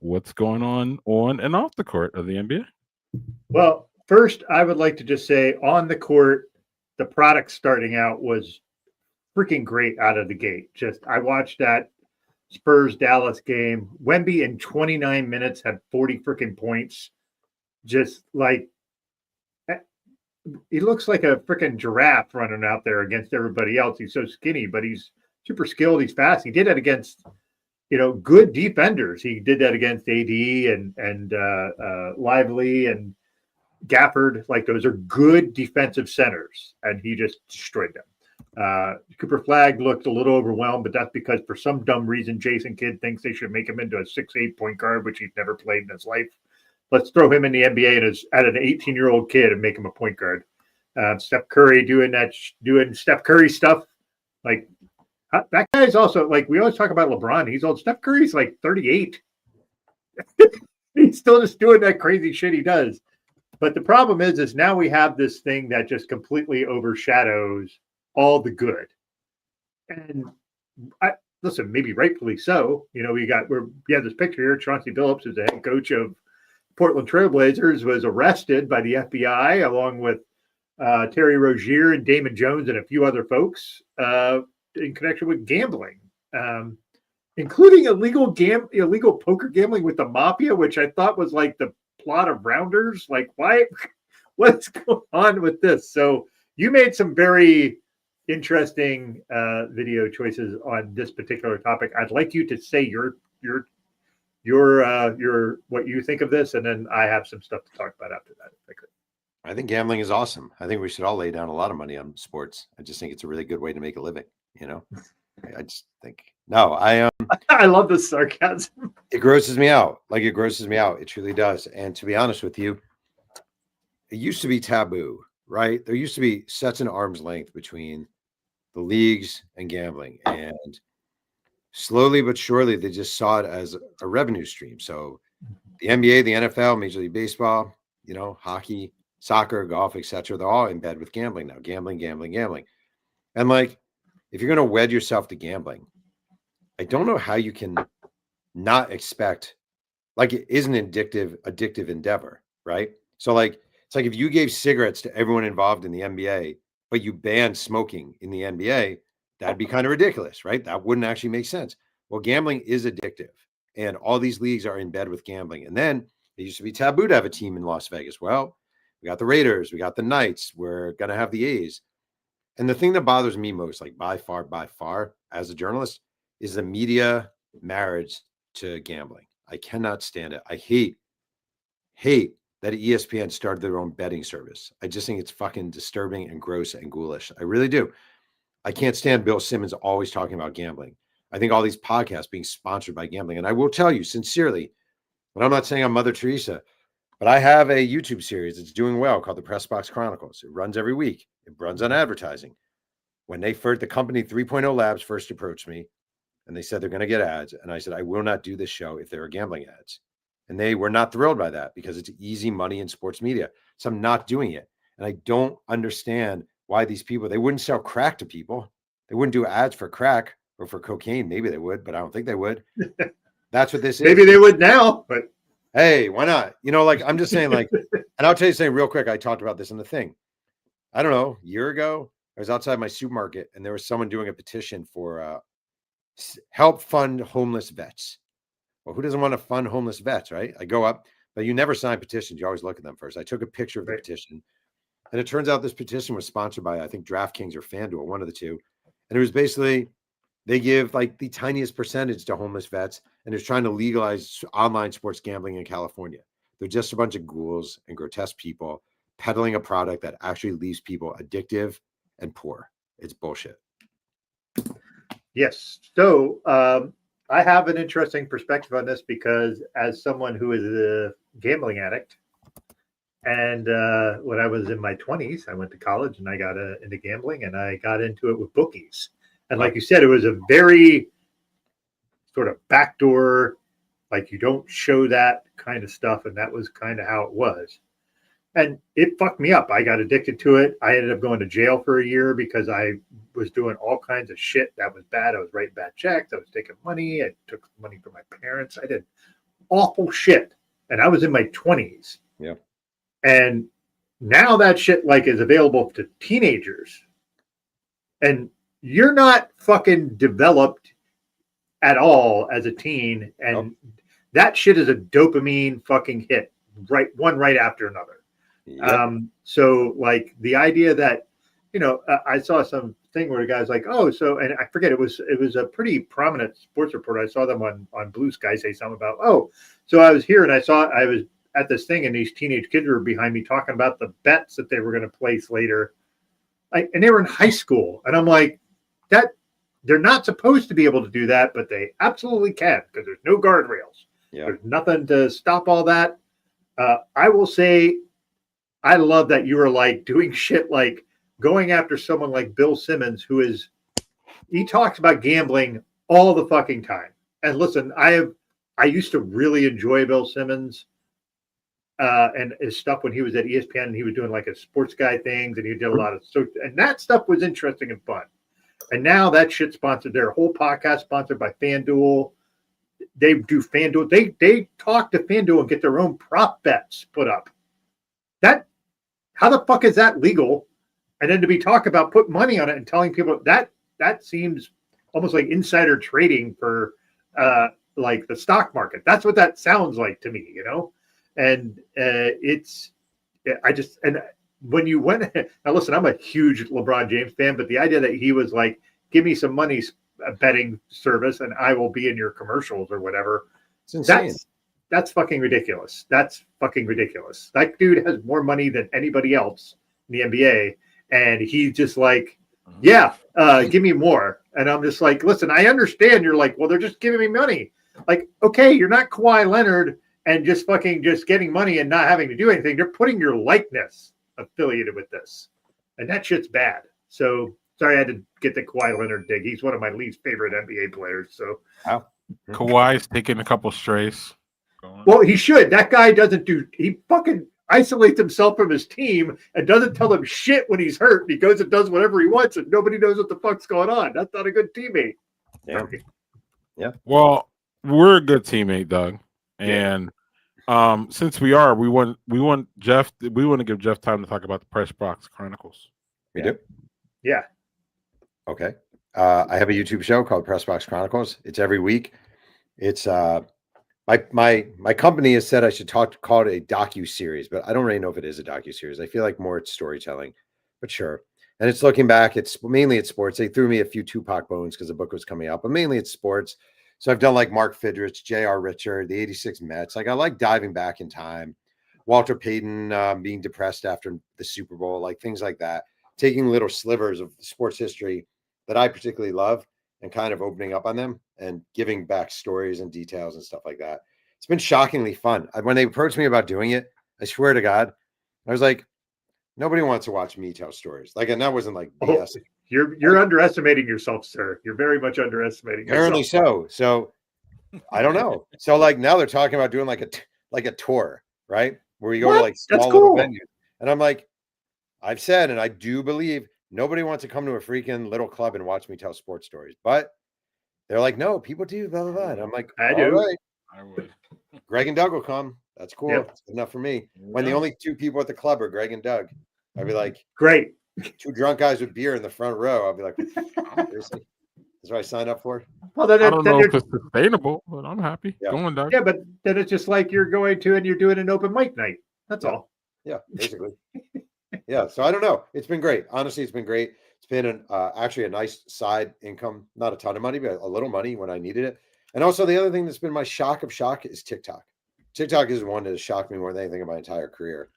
what's going on and off the court of the NBA. Well, first, I would like to just say on the court, the product starting out was freaking great out of the gate. I watched that Spurs Dallas game. Wemby in 29 minutes had 40 freaking points. Just like he looks like a freaking giraffe running out there against everybody else. He's so skinny, but he's super skilled. He's fast. He did that against, good defenders. He did that against AD and Lively and Gafford. Like those are good defensive centers, and he just destroyed them. Cooper Flag looked a little overwhelmed, but that's because for some dumb reason, Jason Kidd thinks they should make him into a 6'8" point guard, which he's never played in his life. Let's throw him in the NBA and at an 18-year-old kid and make him a point guard. Steph Curry doing Steph Curry stuff. Like that guy's also like, we always talk about LeBron. He's old. Steph Curry's like 38. He's still just doing that crazy shit he does. But the problem is now we have this thing that just completely overshadows all the good. And listen, maybe rightfully so. We have this picture here. Chauncey Billups, who's the head coach of Portland Trailblazers, was arrested by the FBI along with Terry Rozier and Damon Jones and a few other folks in connection with gambling, including illegal poker gambling with the mafia, which I thought was like the plot of Rounders. Like, why? What's going on with this? So you made some very interesting video choices on this particular topic. I'd like you to say your what you think of this, and then I have some stuff to talk about after that, if I could. I think gambling is awesome. I think we should all lay down a lot of money on sports. I just think it's a really good way to make a living. I just think I love this sarcasm. It grosses me out. It truly does. And to be honest with you, it used to be taboo, right? There used to be such an arm's length between the leagues and gambling, and slowly but surely they just saw it as a revenue stream. So the NBA, the NFL, Major League Baseball, hockey, soccer, golf, etc., they're all in bed with gambling now. Gambling. And like, if you're going to wed yourself to gambling, I don't know how you can not expect, like, it is an addictive endeavor, right? So like, it's like if you gave cigarettes to everyone involved in the NBA, but you banned smoking in the NBA, that'd be kind of ridiculous, right? That wouldn't actually make sense. Well, gambling is addictive, and all these leagues are in bed with gambling. And then it used to be taboo to have a team in Las Vegas. Well, we got the Raiders, we got the Knights, we're going to have the A's. And the thing that bothers me most, like by far, as a journalist, is the media marriage to gambling. I cannot stand it. I hate that ESPN started their own betting service. I just think it's fucking disturbing and gross and ghoulish. I really do. I can't stand Bill Simmons always talking about gambling. I think all these podcasts being sponsored by gambling. And I will tell you sincerely, but I'm not saying I'm Mother Teresa, but I have a YouTube series that's doing well called the Pressbox Chronicles. It runs every week. It runs on advertising. When the company 3.0 Labs first approached me and they said they're going to get ads, and I said, I will not do this show if there are gambling ads. And they were not thrilled by that because it's easy money in sports media. So I'm not doing it. And I don't understand why these people, they wouldn't sell crack to people. They wouldn't do ads for crack or for cocaine. Maybe they would, but I don't think they would. That's what this is. Maybe they would now, but hey, why not? You know, like I'm just saying, like, and I'll tell you something real quick. I talked about this in the thing. I don't know, a year ago, I was outside my supermarket and there was someone doing a petition for help fund homeless vets. Well, who doesn't want to fund homeless vets, right? I go up, but you never sign petitions. You always look at them first. I took a picture of the petition, and it turns out this petition was sponsored by, I think, DraftKings or FanDuel, one of the two. And it was basically, they give like the tiniest percentage to homeless vets, and it's trying to legalize online sports gambling in California. They're just a bunch of ghouls and grotesque people peddling a product that actually leaves people addictive and poor. It's bullshit. yes. So I have an interesting perspective on this because as someone who is a gambling addict, and when I was in my 20s, I went to college and I got into gambling, and I got into it with bookies. And like you said, it was a very sort of backdoor, like you don't show that kind of stuff. And that was kind of how it was. And it fucked me up. I got addicted to it. I ended up going to jail for a year because I was doing all kinds of shit that was bad. I was writing bad checks. I was taking money. I took money from my parents. I did awful shit. And I was in my 20s. Yeah. And now that shit like is available to teenagers. And you're not fucking developed at all as a teen. And that shit is a dopamine fucking hit. Right after another. Yep. So like the idea that, you know, I saw some thing where the guy's like, oh, so, and I forget, it was a pretty prominent sports reporter. I saw them on Blue Sky say something about, oh, so I was here and I was at this thing and these teenage kids were behind me talking about the bets that they were going to place later. And they were in high school. And I'm like, that they're not supposed to be able to do that, but they absolutely can because there's no guardrails. Yeah. There's nothing to stop all that. I will say, I love that you were like doing shit like going after someone like Bill Simmons, he talks about gambling all the fucking time. And listen, I used to really enjoy Bill Simmons and his stuff when he was at ESPN and he was doing like a sports guy things and he did a lot of and that stuff was interesting and fun. And now that shit sponsored, their whole podcast sponsored by FanDuel. They do FanDuel. They talk to FanDuel and get their own prop bets put up. How the fuck is that legal? And then to be talking about put money on it and telling people that seems almost like insider trading for like the stock market. That's what that sounds like to me, you know? And when you went, now listen, I'm a huge LeBron James fan, but the idea that he was like, give me some money betting service and I will be in your commercials or whatever. It's insane. That's fucking ridiculous. That's fucking ridiculous. That dude has more money than anybody else in the NBA. And he's just like, yeah, give me more. And I'm just like, listen, I understand. You're like, well, they're just giving me money. Like, okay, you're not Kawhi Leonard and just getting money and not having to do anything. They're putting your likeness affiliated with this. And that shit's bad. So sorry I had to get the Kawhi Leonard dig. He's one of my least favorite NBA players. So Kawhi's taking a couple strays. Well, he should. That guy he fucking isolates himself from his team and doesn't tell them shit when he's hurt. He goes and does whatever he wants and nobody knows what the fuck's going on. That's not a good teammate. Yeah. Well, we're a good teammate, Doug. And since we want Jeff, we want to give Jeff time to talk about the Press Box Chronicles. We do? Yeah. Okay. I have a YouTube show called Press Box Chronicles. It's every week. It's my company has said I should call it a docu-series, but I don't really know if it is a docu-series. I feel like more it's storytelling, but sure. And it's looking back. It's mainly it's sports. They threw me a few Tupac bones because the book was coming out, but mainly it's sports. So I've done like Mark Fidrich, J.R. Richard, the 86 Mets. Like I like diving back in time. Walter Payton being depressed after the Super Bowl, like things like that. Taking little slivers of sports history that I particularly love and kind of opening up on them and giving back stories and details and stuff like that. It's been shockingly fun. When they approached me about doing it, I swear to God, I was like, nobody wants to watch me tell stories. Like, and that wasn't like BS. You're underestimating yourself, sir. You're very much underestimating yourself. Apparently so. So I don't know. So like now they're talking about doing like a tour, right? Where you go to like small little venues. And I'm like, I've said, and I do believe Nobody wants to come to a freaking little club and watch me tell sports stories. But they're like, no, people do, blah, blah, blah. And I'm like, I all do. right. I would. Greg and Doug will come. That's cool. Yep. That's good enough for me. There we When the go. only two people at the club are Greg and Doug, I'd be like, Great. two drunk guys with beer in the front row. I'll be like, seriously? That's what I signed up for? Well, then, I don't know then if it's sustainable, but I'm happy. Yeah. Go on, Doug. yeah, but then it's just like you're going to and you're doing an open mic night. That's Yeah. all. Yeah, basically. Yeah, so I don't know. It's been great. Honestly, it's been great. It's been actually a nice side income. Not a ton of money, but a little money when I needed it. And also the other thing that's been my shock of shock is TikTok. TikTok is one that has shocked me more than anything in my entire career.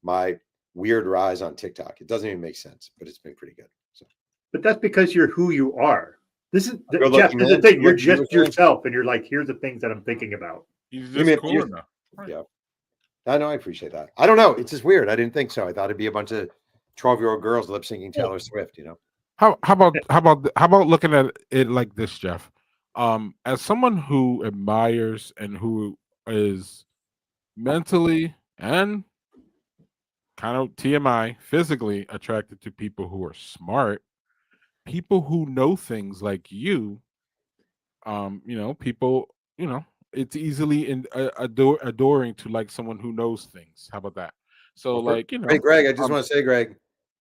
My weird rise on TikTok. It doesn't even make sense, but it's been pretty good. So, But that's because you're who you are. This is Good Jeff. looking Is the man. thing. You're Good looking just man. yourself, and you're like, here's the things that I'm thinking about. He's Give me just a- cool you- enough. Right. Yeah. I know. I appreciate that. I don't know. It's just weird. I didn't think so. I thought it'd be a bunch of 12-year-old girls lip syncing Taylor Swift, you know? How about looking at it like this, Jeff? As someone who admires and who is mentally and kind of TMI physically attracted to people who are smart, people who know things like you, people, it's easily adoring to like someone who knows things. How about that? So, Well, like, Hey, Greg, I just um, want to say, Greg,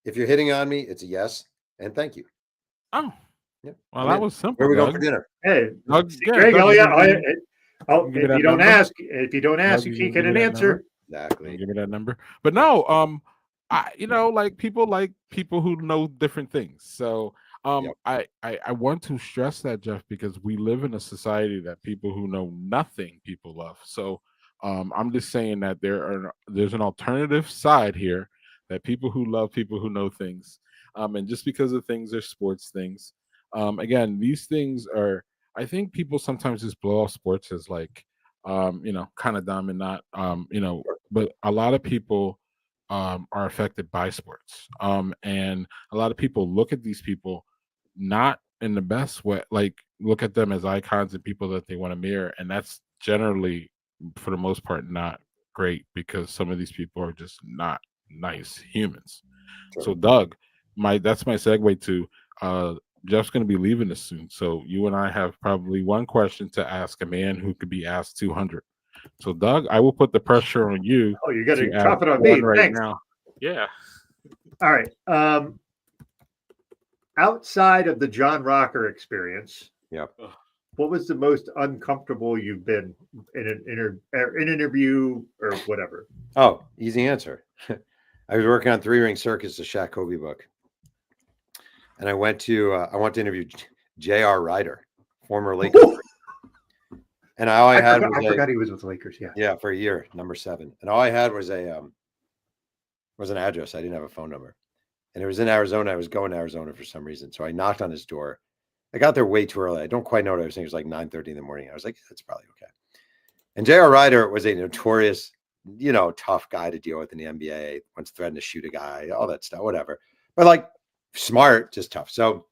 if you're hitting on me, it's a yes. And thank you. oh, Yeah. well, I'm that in. was simple. Where are we going Doug. for dinner? Hey, Doug, see, yeah, Greg, Doug, oh you yeah. give me- Oh, give me if that you don't number? ask, you Doug, can't you get give an me that answer. Exactly. Give me that number. But no, I like people who know different things. So Yep. I want to stress that, Jeff, because we live in a society that people who know nothing people love. So I'm just saying that there's an alternative side here that people who love people who know things. And just because the things are sports things, again, these things are, I think people sometimes just blow off sports as like kind of dumb and not but a lot of people are affected by sports. And a lot of people look at these people not in the best way, like look at them as icons and people that they want to mirror. And that's generally, for the most part, not great because some of these people are just not nice humans. Sure. So, Doug, that's my segue to Jeff's going to be leaving us soon. So, you and I have probably one question to ask a man who could be asked 200. So, Doug, I will put the pressure on you. Oh, you got to ask drop it on one me. right Thanks. now. Yeah. All right. Outside of the John Rocker experience, Yep. what was the most uncomfortable you've been in an interview or whatever? Oh, easy answer. I was working on Three Ring Circus, the Shaq Kobe book. And I went to interview J.R. Ryder, former Lakers. And all I had I forgot he was with the Lakers. Yeah. Yeah, for a year, number 7. And all I had was an address. I didn't have a phone number. And it was in Arizona. I was going to Arizona for some reason. So I knocked on his door. I got there way too early. I don't quite know what I was saying. It was like 9:30 in the morning. I was like, that's probably okay. And J.R. Ryder was a notorious, tough guy to deal with in the NBA. Once threatened to shoot a guy, all that stuff, whatever. But like smart, just tough. So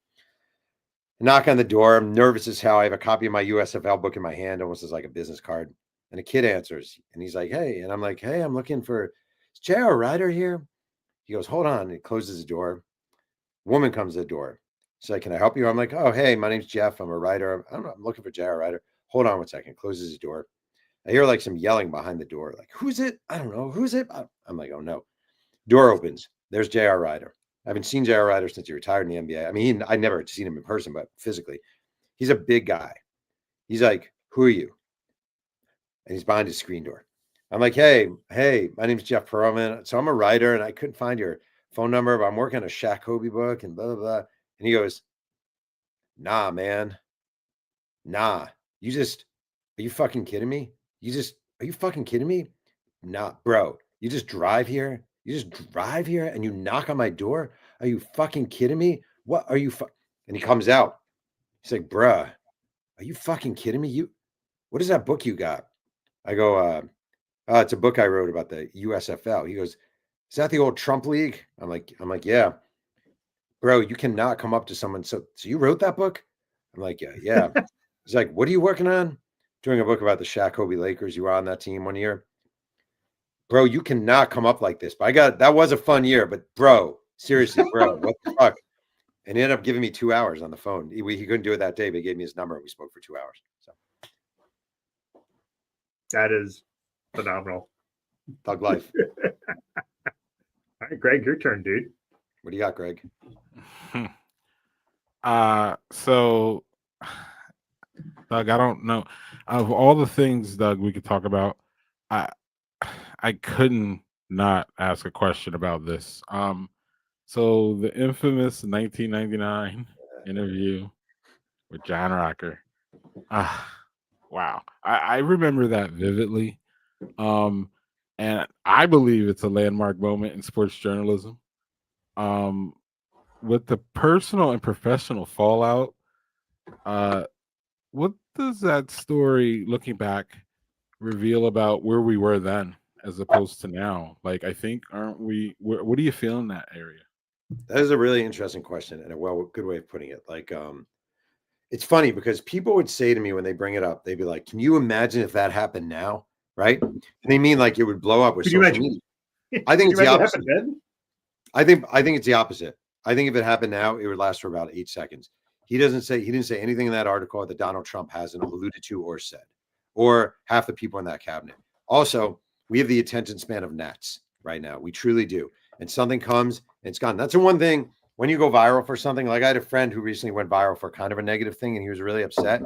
I knock on the door. I'm nervous as hell. I have a copy of my USFL book in my hand, almost as like a business card. And a kid answers. And he's like, hey. And I'm like, hey, I'm looking for, is J.R. Ryder here? He goes, hold on. And he closes the door. Woman comes to the door. She's like, can I help you? I'm like, oh, hey, my name's Jeff. I'm a writer. I don't know. I'm looking for J.R. Ryder. Hold on 1 second. Closes the door. I hear like some yelling behind the door. Like, who's it? I don't know. Who's it? I'm like, oh, no. Door opens. There's J.R. Ryder. I haven't seen J.R. Ryder since he retired in the NBA. I mean, I never seen him in person, but physically. He's a big guy. He's like, who are you? And he's behind his screen door. I'm like, hey, my name's Jeff Pearlman. So I'm a writer and I couldn't find your phone number, but I'm working on a Shaq Kobe book and blah, blah, blah. And he goes, nah, man. Nah. Are you fucking kidding me? Are you fucking kidding me? Nah, bro. You just drive here? And you knock on my door? Are you fucking kidding me? What are you And he comes out. He's like, bruh, are you fucking kidding me? What is that book you got? I go, it's a book I wrote about the USFL. He goes, is that the old Trump League? I'm like, yeah. Bro, you cannot come up to someone. So you wrote that book? I'm like, yeah. He's like, what are you working on? Doing a book about the Shaq Kobe Lakers. You were on that team one year. Bro, you cannot come up like this. But that was a fun year. But bro, seriously, bro, what the fuck? And he ended up giving me 2 hours on the phone. He couldn't do it that day, but he gave me his number and we spoke for 2 hours. So That is phenomenal. thug life. All right, Greg, your turn, dude. What do you got, Greg? So Doug, I don't know. Of all the things, Doug, we could talk about, I couldn't not ask a question about this. So the infamous 1999 interview with John Rocker. Wow. I remember that vividly. And I believe it's a landmark moment in sports journalism. With the personal and professional fallout, what does that story, looking back, reveal about where we were then as opposed to now? Like, I think, aren't we? What do you feel in that area? That is a really interesting question and a good way of putting it. Like, it's funny because people would say to me when they bring it up, they'd be like, "Can you imagine if that happened now?" Right? And they mean like it would blow up with social media. I think it's the opposite. I think it's the opposite. I think if it happened now, it would last for about 8 seconds. He didn't say anything in that article that Donald Trump hasn't alluded to or said, or half the people in that cabinet. Also, we have the attention span of gnats right now. We truly do. And something comes and it's gone. That's the one thing when you go viral for something. Like I had a friend who recently went viral for kind of a negative thing and he was really upset.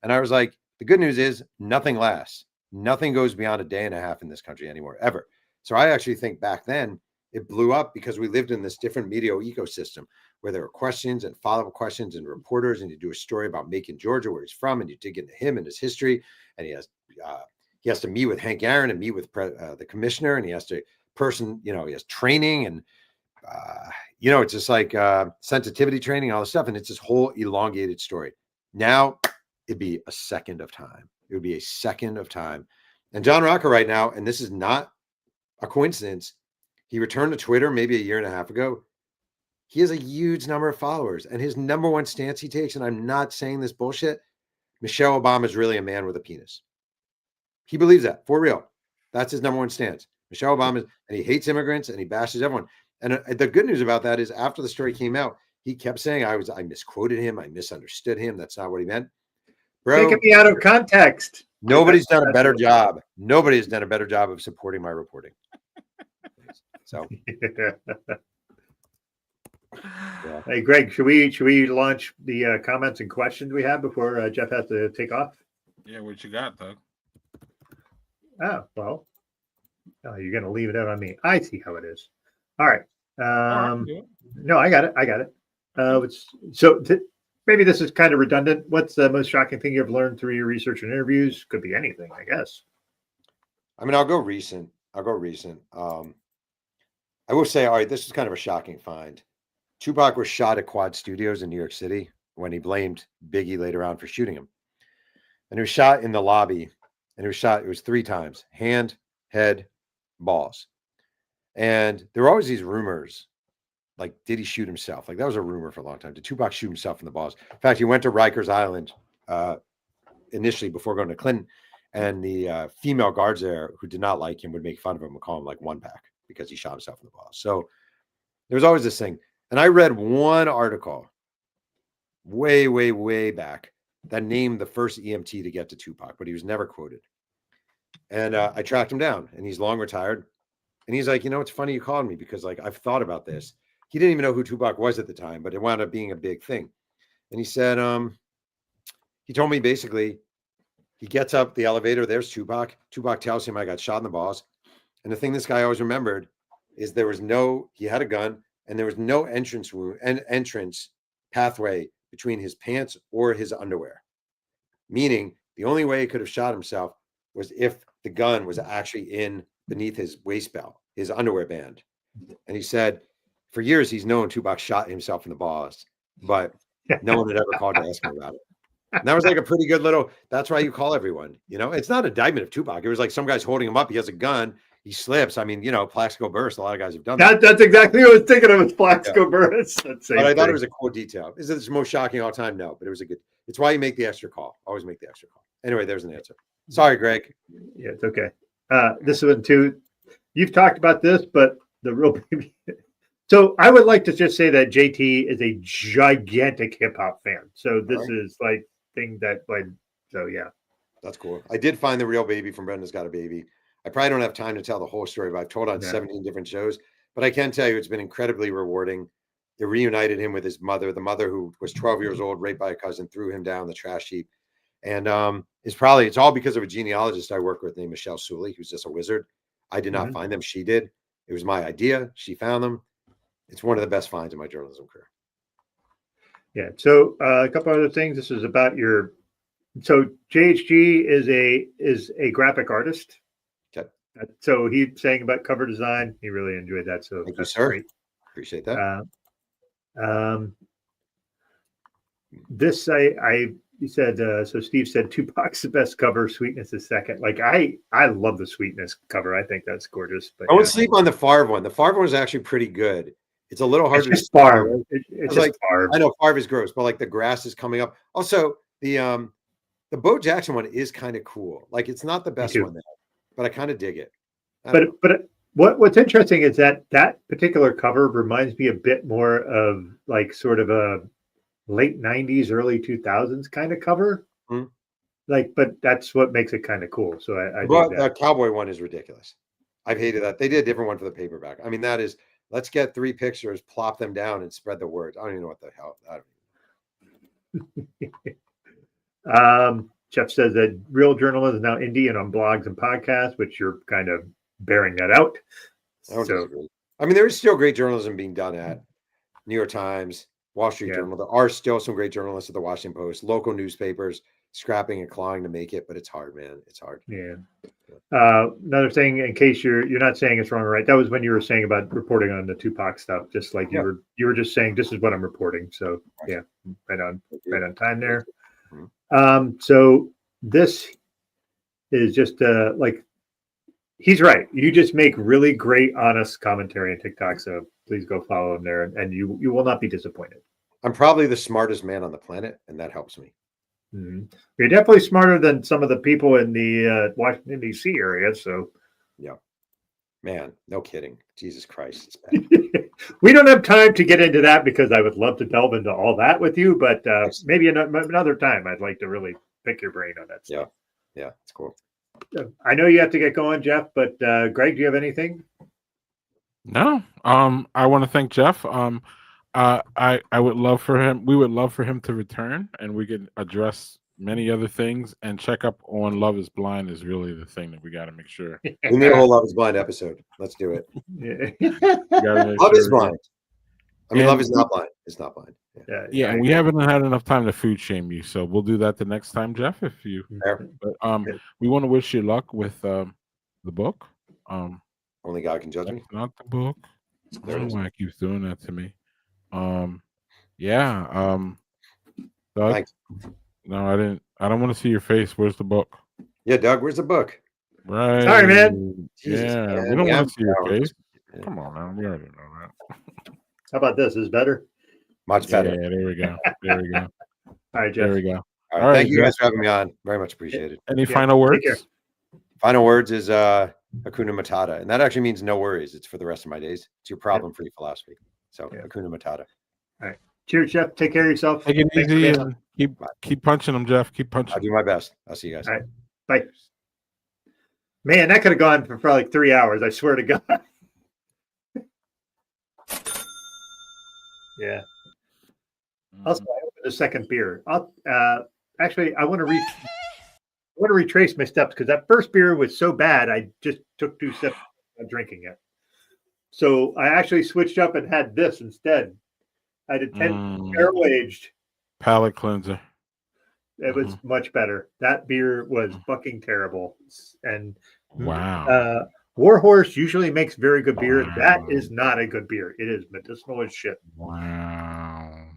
And I was like, the good news is nothing lasts. Nothing goes beyond a day and a half in this country anymore, ever. So I actually think back then it blew up because we lived in this different media ecosystem where there were questions and follow-up questions and reporters, and you do a story about Macon, Georgia, where he's from, and you dig into him and his history, and he has to meet with Hank Aaron and meet with the commissioner, and he has to he has training, and it's just like sensitivity training, all this stuff, and it's this whole elongated story. Now it'd be a second of time. It would be a second of time. And John Rocker right now, and this is not a coincidence, he returned to Twitter maybe a year and a half ago. He has a huge number of followers, and his number one stance he takes, and I'm not saying this bullshit, Michelle Obama is really a man with a penis. He believes that, for real. That's his number one stance. Michelle Obama, and he hates immigrants, and he bashes everyone. And the good news about that is after the story came out, he kept saying, I misquoted him, I misunderstood him, that's not what he meant. Bro, taking me out of context. Nobody's done a better job. Nobody has done a better job of supporting my reporting. So, yeah. Hey, Greg, should we launch the comments and questions we have before Jeff has to take off? Yeah, what you got, Doug? Oh, well, you're going to leave it out on me. I see how it is. All right. No, I got it. Maybe this is kind of redundant. What's the most shocking thing you've learned through your research and interviews? Could be anything, I guess. I mean, I'll go recent. I will say, all right, this is kind of a shocking find. Tupac was shot at Quad Studios in New York City when he blamed Biggie later on for shooting him. And he was shot in the lobby, and it was 3 times: hand, head, balls. And there were always these rumors, like, did he shoot himself? Like, that was a rumor for a long time. Did Tupac shoot himself in the balls? In fact, he went to Rikers Island initially before going to Clinton, and the female guards there who did not like him would make fun of him and call him like one pack because he shot himself in the balls. So there was always this thing. And I read one article way, way, way back that named the first EMT to get to Tupac, but he was never quoted. And I tracked him down, and he's long retired. And he's like, it's funny you called me because, like, I've thought about this. He didn't even know who Tupac was at the time, but it wound up being a big thing. And he said, he told me basically, he gets up the elevator, there's Tupac. Tupac tells him, I got shot in the balls. And the thing this guy always remembered is he had a gun, and there was no entrance pathway between his pants or his underwear. Meaning the only way he could have shot himself was if the gun was actually beneath his waist belt, his underwear band. And he said, for years, he's known Tupac shot himself in the balls, but no one had ever called to ask him about it. And that was like a pretty good that's why you call everyone, it's not an indictment of Tupac. It was like some guy's holding him up. He has a gun. He slips. I mean, Plaxico Burress, a lot of guys have done that. That's exactly what I was thinking of with Plaxico Burress. But I thought it was a cool detail. Is it the most shocking all time? No, but it was it's why you make the extra call. Always make the extra call. Anyway, there's an answer. Sorry, Greg. Yeah, it's okay. This one too. You've talked about this, but the real baby, So I would like to just say that JT is a gigantic hip hop fan. So this Right. is like thing that like, so yeah. That's cool. I did find the real baby from Brenda's Got a Baby. I probably don't have time to tell the whole story, but I've told on Yeah. 17 different shows. But I can tell you it's been incredibly rewarding. It reunited him with his mother, the mother who was 12 years old, raped by a cousin, threw him down the trash heap. And it's all because of a genealogist I work with named Michelle Sully, who's just a wizard. I did not find them. She did. It was my idea. She found them. It's one of the best finds in my journalism career. Yeah. So a couple other things. This is about your. So JHG is a graphic artist. Okay. So he's saying about cover design. He really enjoyed that. So Thank you, that's sir. great. Appreciate that. This he said. So Steve said Tupac's the best cover. Sweetness is second. Like I love the Sweetness cover. I think that's gorgeous. But I won't sleep on the Favre one. The Favre one is actually pretty good. It's a little harder it's just to Favre. It's just like Favre. I know Favre is gross, but like the grass is coming up. Also, the Bo Jackson one is kind of cool. Like it's not the best one there, but I kind of dig it. But what's interesting is that particular cover reminds me a bit more of like sort of a late 90s, early 2000s kind of cover. Mm-hmm. Like, but that's what makes it kind of cool. So I dig that cowboy one is ridiculous. I've hated that. They did a different one for the paperback. I mean, that is, let's get 3 pictures, plop them down, and spread the word. I don't even know what the hell. Jeff says that real journalism is now indie and on blogs and podcasts, which you're kind of bearing that out. I mean, there is still great journalism being done at New York Times, Wall Street Journal. There are still some great journalists at the Washington Post, local newspapers scrapping and clawing to make it, but it's hard, man. It's hard. Yeah. Another thing, in case you're not saying it's wrong or right, that was when you were saying about reporting on the Tupac stuff, just like you were just saying this is what I'm reporting. So yeah, right on time there. So this is just like he's right. You just make really great, honest commentary on TikTok. So please go follow him there, and you will not be disappointed. I'm probably the smartest man on the planet, and that helps me. Mm-hmm. You're definitely smarter than some of the people in the Washington D.C. area. So, yeah, man, no kidding. Jesus Christ, it's bad. We don't have time to get into that because I would love to delve into all that with you, but maybe another time. I'd like to really pick your brain on that stuff. Yeah, it's cool. I know you have to get going, Jeff, but Greg, do you have anything? No. I want to thank Jeff. I would love for him. We would love for him to return, and we could address many other things. And check up on Love Is Blind is really the thing that we got to make sure. We need a whole Love Is Blind episode. Let's do it. Love is blind. I mean, love is not blind. It's not blind. Yeah, and we haven't had enough time to food shame you, so we'll do that the next time, Jeff. If you, but we want to wish you luck with the book. Only God can judge me. Not the book. I don't know why it keeps doing that to me. Doug. Thanks. No, I didn't. I don't want to see your face. Where's the book? Yeah, Doug, where's the book? Right. Sorry, man. Jesus, man. We don't want to see your face. Come on, man. We already know that. How about this? Is better? Much better. Yeah, there we go. There we go. All right, Jeff. There we go. All right. Thank you guys for having me on. Very much appreciated. Any final words? Final words is Hakuna Matata. And that actually means no worries. It's for the rest of my days. It's your problem-free philosophy. So Hakuna Matata. All right. Cheers, Jeff. Take care of yourself. Take it easy and keep punching them, Jeff. Keep punching. I'll do my best. I'll see you guys. All right. Bye. Man, that could have gone for probably like 3 hours. I swear to God. Yeah. Also, I opened a second beer. Actually, I want to retrace my steps because that first beer was so bad. I just took 2 sips of drinking it. So I actually switched up and had this instead. I did 10 barrel aged palate cleanser. It was much better. That beer was fucking terrible. And wow. Warhorse usually makes very good beer. Wow. That is not a good beer. It is medicinal as shit. Wow.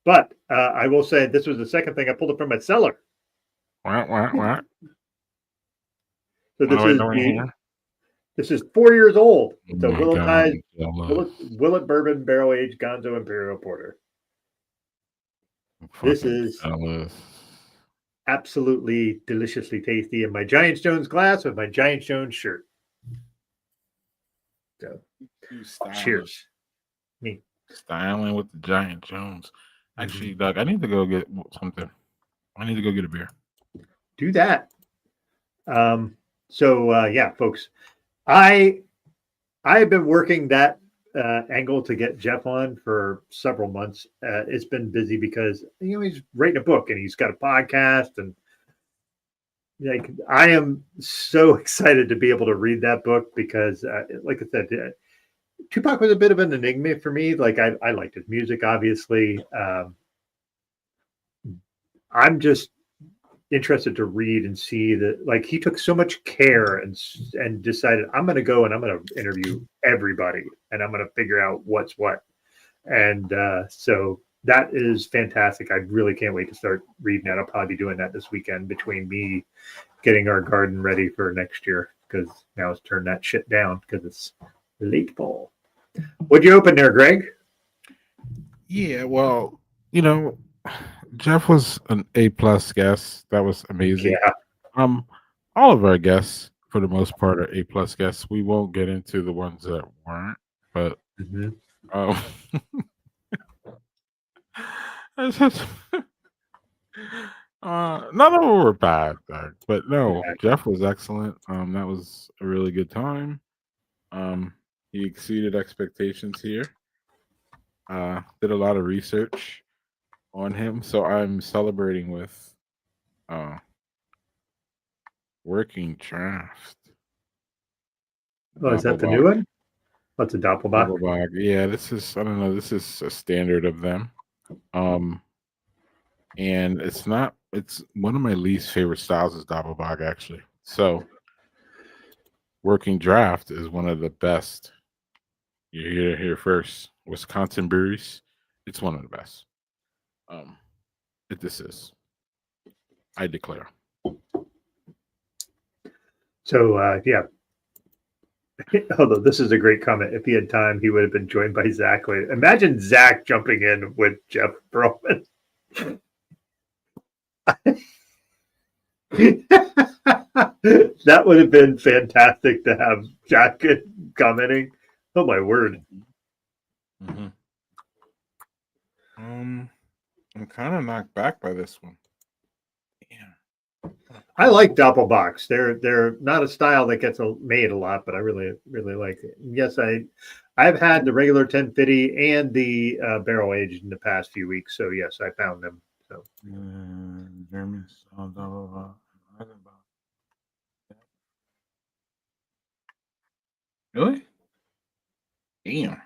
But I will say this was the second thing I pulled it from my cellar. What? So this is 4 years old. It's a Willet Bourbon Barrel Aged Gonzo Imperial Porter. This is absolutely deliciously tasty in my Giant Jones glass with my Giant Jones shirt. So, cheers. Me. Styling with the Giant Jones. Mm-hmm. Actually, Doug, I need to go get something. I need to go get a beer. Do that. Yeah, folks, I have been working that angle to get Jeff on for several months. It's been busy because he's writing a book and he's got a podcast, and like I am so excited to be able to read that book because, like I said, Tupac was a bit of an enigma for me. Like I liked his music, obviously. I'm just interested to read and see that, like, he took so much care and decided, I'm going to go and I'm going to interview everybody and I'm going to figure out what's what. And so that is fantastic. I really can't wait to start reading that. I'll probably be doing that this weekend between me getting our garden ready for next year, because now it's turned that shit down because it's late fall. What'd you open there, Greg? Yeah, well, Jeff was an A+ guest. That was amazing. Yeah. All of our guests, for the most part, are A+ guests. We won't get into the ones that weren't, but none of them were bad, but no, Jeff was excellent. That was a really good time. He exceeded expectations here. Did a lot of research on him, so I'm celebrating with Working Draft. Oh, is that the new one? What's a Doppelbach? Doppelbach. Yeah, this is, I don't know, this is a standard of them. And it's one of my least favorite styles is Doppelbach, actually. So Working Draft is one of the best. You hear it here first. Wisconsin breweries. It's one of the best. This is. I declare. So yeah. Although this is a great comment. If he had time, he would have been joined by Zach. Imagine Zach jumping in with Jeff Pearlman. That would have been fantastic to have Jack commenting. Oh my word. Mm-hmm. I'm kind of knocked back by this one. Damn. I like Doppelbachs. They're not a style that gets made a lot, but I really like it. Yes, I've had the regular 1050 and the barrel aged in the past few weeks. So yes, I found them. So. Really? Damn.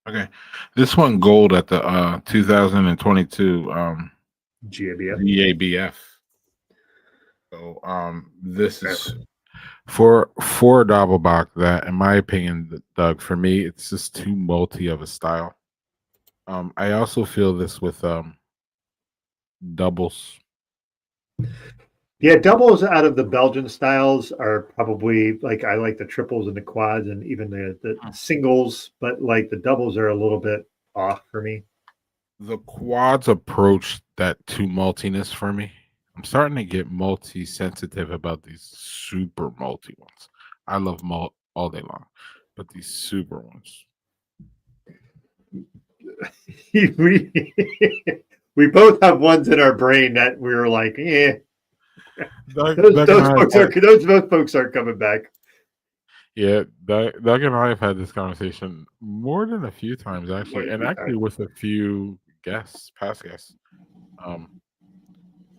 Okay. This one gold at the 2022 GABF. So this is for Doppelbach, that, in my opinion, Doug, for me, it's just too malty of a style. I also feel this with doubles. Yeah, doubles out of the Belgian styles are probably, like, I like the triples and the quads and even the singles, but like the doubles are a little bit off for me. The quads approach that too maltiness for me. I'm starting to get multi-sensitive about these super multi ones. I love malt all day long, but these super ones. we both have ones in our brain that we were like, yeah. Those folks aren't coming back. Yeah, Doug and I have had this conversation more than a few times, actually, and actually with a few past guests.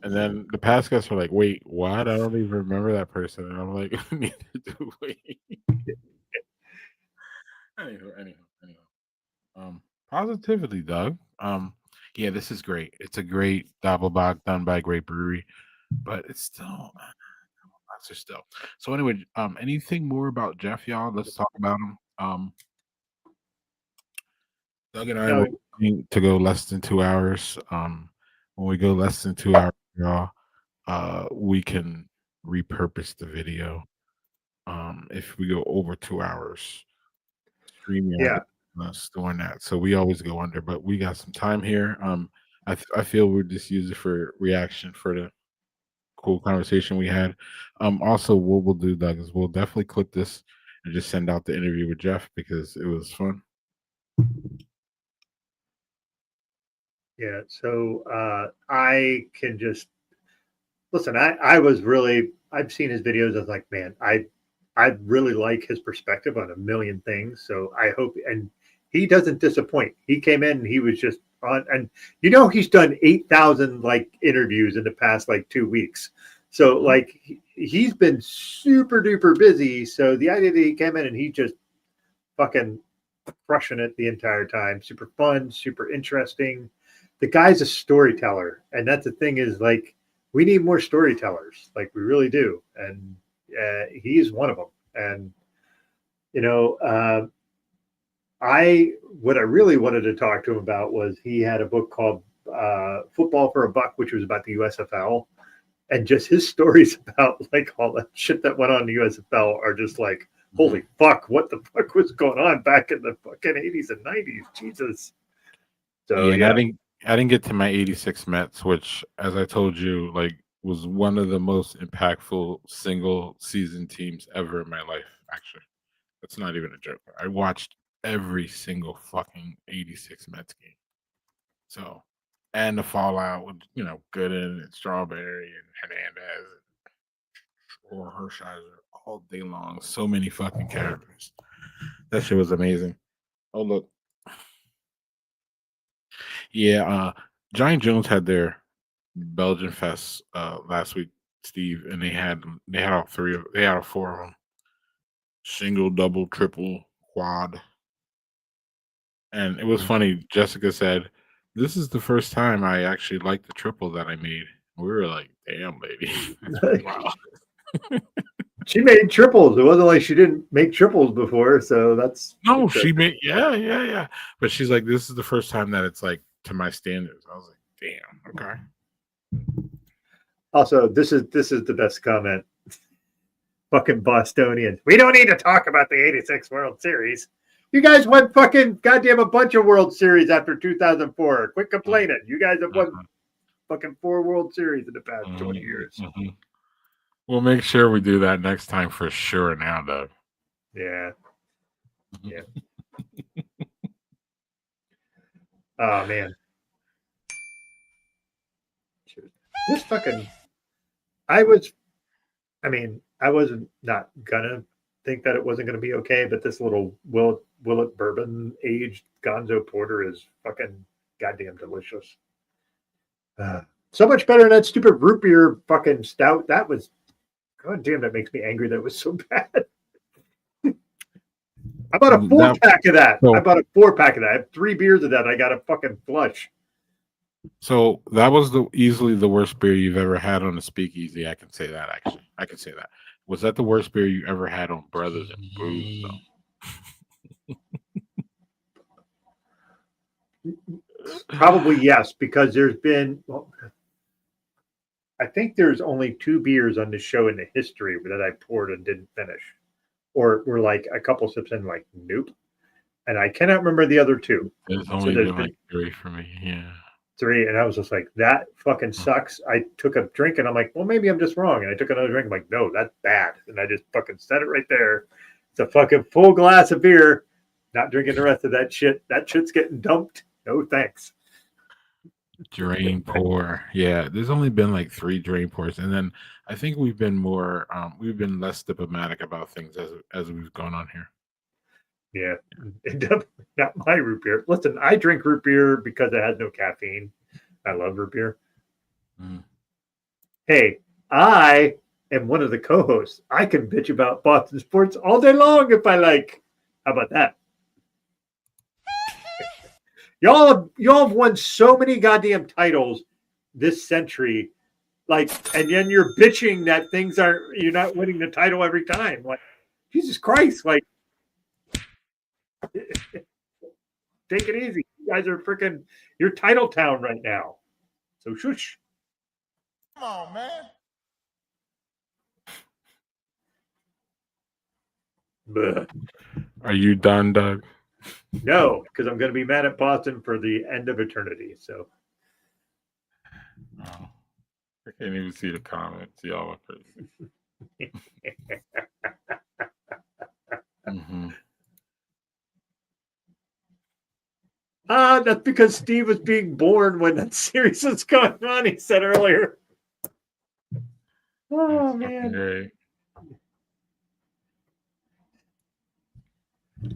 And then the past guests are like, "Wait, what? I don't even remember that person." And I'm like, "Neither do we." Anyhow. Positivity, Doug. Yeah, this is great. It's a great Doppelbock done by a great brewery, but it's still. Still. So anyway, anything more about Jeff, y'all? Let's talk about him. Doug and I will to go less than 2 hours. When we go less than 2 hours, y'all, we can repurpose the video. If we go over 2 hours, StreamYard us doing that. So we always go under, but we got some time here. I feel we'll just use it for reaction for the cool conversation we had. Also, what we'll do, Doug, is we'll definitely clip this and just send out the interview with Jeff because it was fun. Yeah. So I can just listen. I was really I've seen his videos. I was like, man, I really like his perspective on a million things. So I hope and he doesn't disappoint. He came in and he was just on and he's done 8,000 like interviews in the past like 2 weeks. So like he's been super duper busy. So the idea that he came in and he just fucking crushing it the entire time. Super fun, super interesting. The guy's a storyteller, and that's the thing is like we need more storytellers, like we really do, and he's one of them. And you know, what I really wanted to talk to him about was he had a book called Football for a Buck, which was about the USFL, and just his stories about like all that shit that went on in the USFL are just like holy fuck, what the fuck was going on back in the fucking 80s and 90s? Jesus. So yeah, and I didn't get to my 86 Mets, which as I told you, like was one of the most impactful single season teams ever in my life, actually. That's not even a joke. I watched every single fucking 86 Mets game. So and the fallout with, Gooden and Strawberry and Hernandez or Hershiser all day long. So many fucking characters. That shit was amazing. Oh look, yeah. Giant Jones had their Belgian Fest last week, Steve, and they had all four of them: single, double, triple, quad. And it was funny. Jessica said, "This is the first time I actually liked the triple that I made." We were like, "Damn, lady, wow." she made triples. It wasn't like she didn't make triples before, so that's No, she made yeah. But she's like, this is the first time that it's like to my standards. I was like, damn, okay. Also, this is the best comment. Fucking Bostonians. We don't need to talk about the 86 World Series. You guys won fucking goddamn a bunch of World Series after 2004. Quit complaining. You guys have won fucking 4 World Series in the past 20 years. We'll make sure we do that next time for sure now, Doug. Yeah. Yeah. Oh, man. This fucking... I wasn't not gonna think that it wasn't gonna be okay, but this little Willet bourbon aged Gonzo Porter is fucking goddamn delicious. So much better than that stupid root beer fucking stout. That was goddamn. That makes me angry. That was so bad. I bought a 4-pack of that. I bought a 4-pack of that. I have 3 beers of that. I got a fucking flush. So that was easily the worst beer you've ever had on a Speakeasy. I can say that. Actually, I can say that. Was that the worst beer you ever had on Brothers and Brews? Though? Probably yes, because there's been. I think there's only 2 beers on the show in the history that I poured and didn't finish, or were like a couple sips in, like nope, and I cannot remember the other 2. There's only been like 3 for me. Yeah. 3, and I was just like, that fucking sucks. I took a drink and I'm like, well, maybe I'm just wrong. And I took another drink. I'm like, no, that's bad. And I just fucking said it right there. It's a fucking full glass of beer. Not drinking the rest of that shit. That shit's getting dumped. No thanks. Drain pour. Yeah, there's only been like 3 drain pours. And then I think we've been less diplomatic about things as we've gone on here. Yeah, not my root beer. Listen, I drink root beer because it has no caffeine. I love root beer. Hey, I am one of the co-hosts. I can bitch about Boston sports all day long if I like. How about that? Y'all have won so many goddamn titles this century, like, and then you're bitching that you're not winning the title every time. Like, Jesus Christ, like. Take it easy. You guys are freaking, you're title town right now. So shush. Come on, man. Bleh. Are you done, Doug? No, because I'm going to be mad at Boston for the end of eternity. So. Oh, I can't even see the comments. Y'all are crazy. That's because Steve was being born when that series was going on, he said earlier. Oh, man. Great.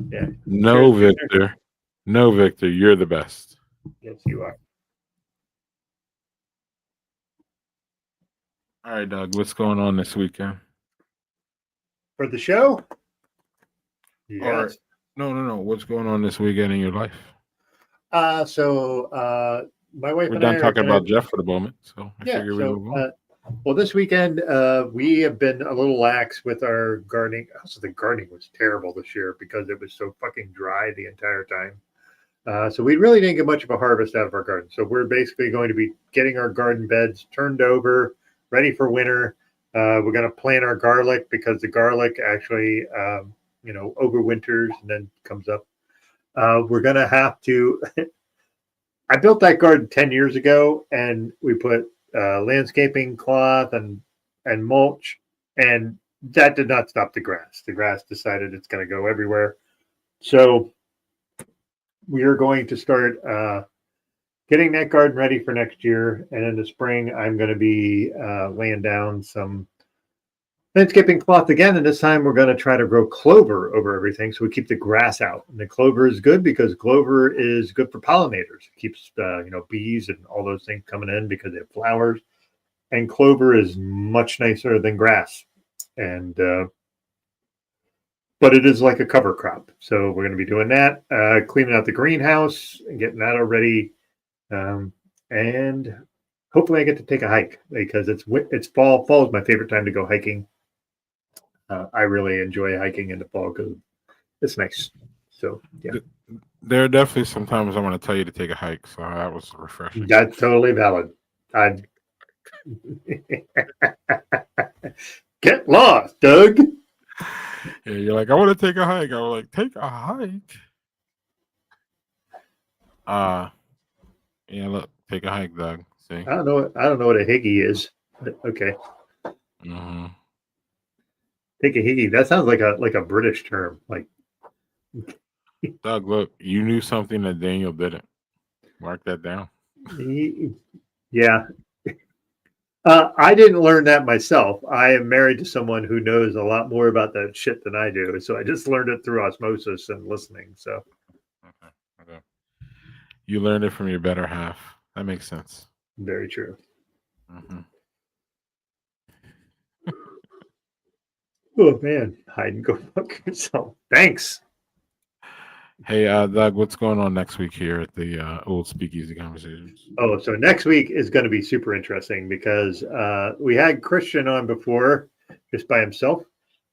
Yeah. No, Cheers, Victor. No, Victor. You're the best. Yes, you are. All right, Doug. What's going on this weekend? For the show? Or Yes. no. What's going on this weekend in your life? So my wife We're and I done are talking gonna, about Jeff for the moment, so I yeah. figure we move on. Well, this weekend we have been a little lax with our gardening. Also, the gardening was terrible this year because it was so fucking dry the entire time. So we really didn't get much of a harvest out of our garden. So we're basically going to be getting our garden beds turned over, ready for winter. We're going to plant our garlic because the garlic actually, overwinters and then comes up. We're going to have to. I built that garden 10 years ago, and we put landscaping cloth and mulch, and that did not stop the grass. The grass decided it's going to go everywhere. So we are going to start getting that garden ready for next year. And in the spring, I'm going to be laying down some landscaping cloth again. And this time we're going to try to grow clover over everything. So we keep the grass out. And the clover is good because clover is good for pollinators. It keeps, bees and all those things coming in because they have flowers. And clover is much nicer than grass. And, but it is like a cover crop. So we're going to be doing that, cleaning out the greenhouse and getting that already. And hopefully I get to take a hike because it's fall. Fall is my favorite time to go hiking. I really enjoy hiking in the fall because it's nice. So, yeah. There are definitely sometimes I want to tell you to take a hike, so that was refreshing. That's totally valid. Get lost, Doug. Yeah, you're like, I want to take a hike. I was like, take a hike. Yeah, look, take a hike, Doug. See? I don't know what a higgy is. But okay. Mm-hmm. Take a higgy. That sounds like a British term. Like, Doug, look, you knew something that Daniel didn't. Mark that down. Yeah. I didn't learn that myself. I am married to someone who knows a lot more about that shit than I do. So I just learned it through osmosis and listening. So Okay. You learned it from your better half. That makes sense. very true. Mm-hmm. Oh man, hide and go fuck yourself. Thanks. Hey, Doug, what's going on next week here at the old Speakeasy Conversations? Oh, so next week is going to be super interesting because we had Christian on before just by himself.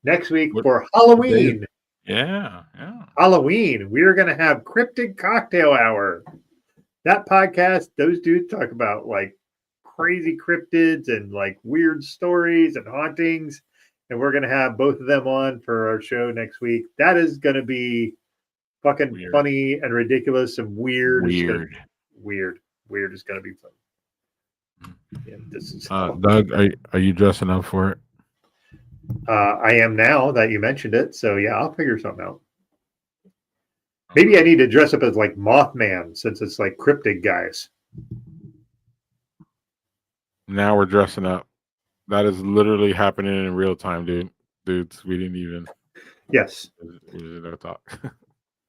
Next week for Halloween. Yeah. Halloween, we are going to have Cryptid Cocktail Hour. That podcast, those dudes talk about like crazy cryptids and like weird stories and hauntings. And we're going to have both of them on for our show next week. That is going to be fucking funny and ridiculous and weird. Weird is going to be fun. Yeah, this is Doug, are you dressing up for it? I am now that you mentioned it. So yeah, I'll figure something out. Maybe I need to dress up as like Mothman since it's like cryptid guys. Now we're dressing up. That is literally happening in real time, dudes. We didn't even. Yes. We didn't talk.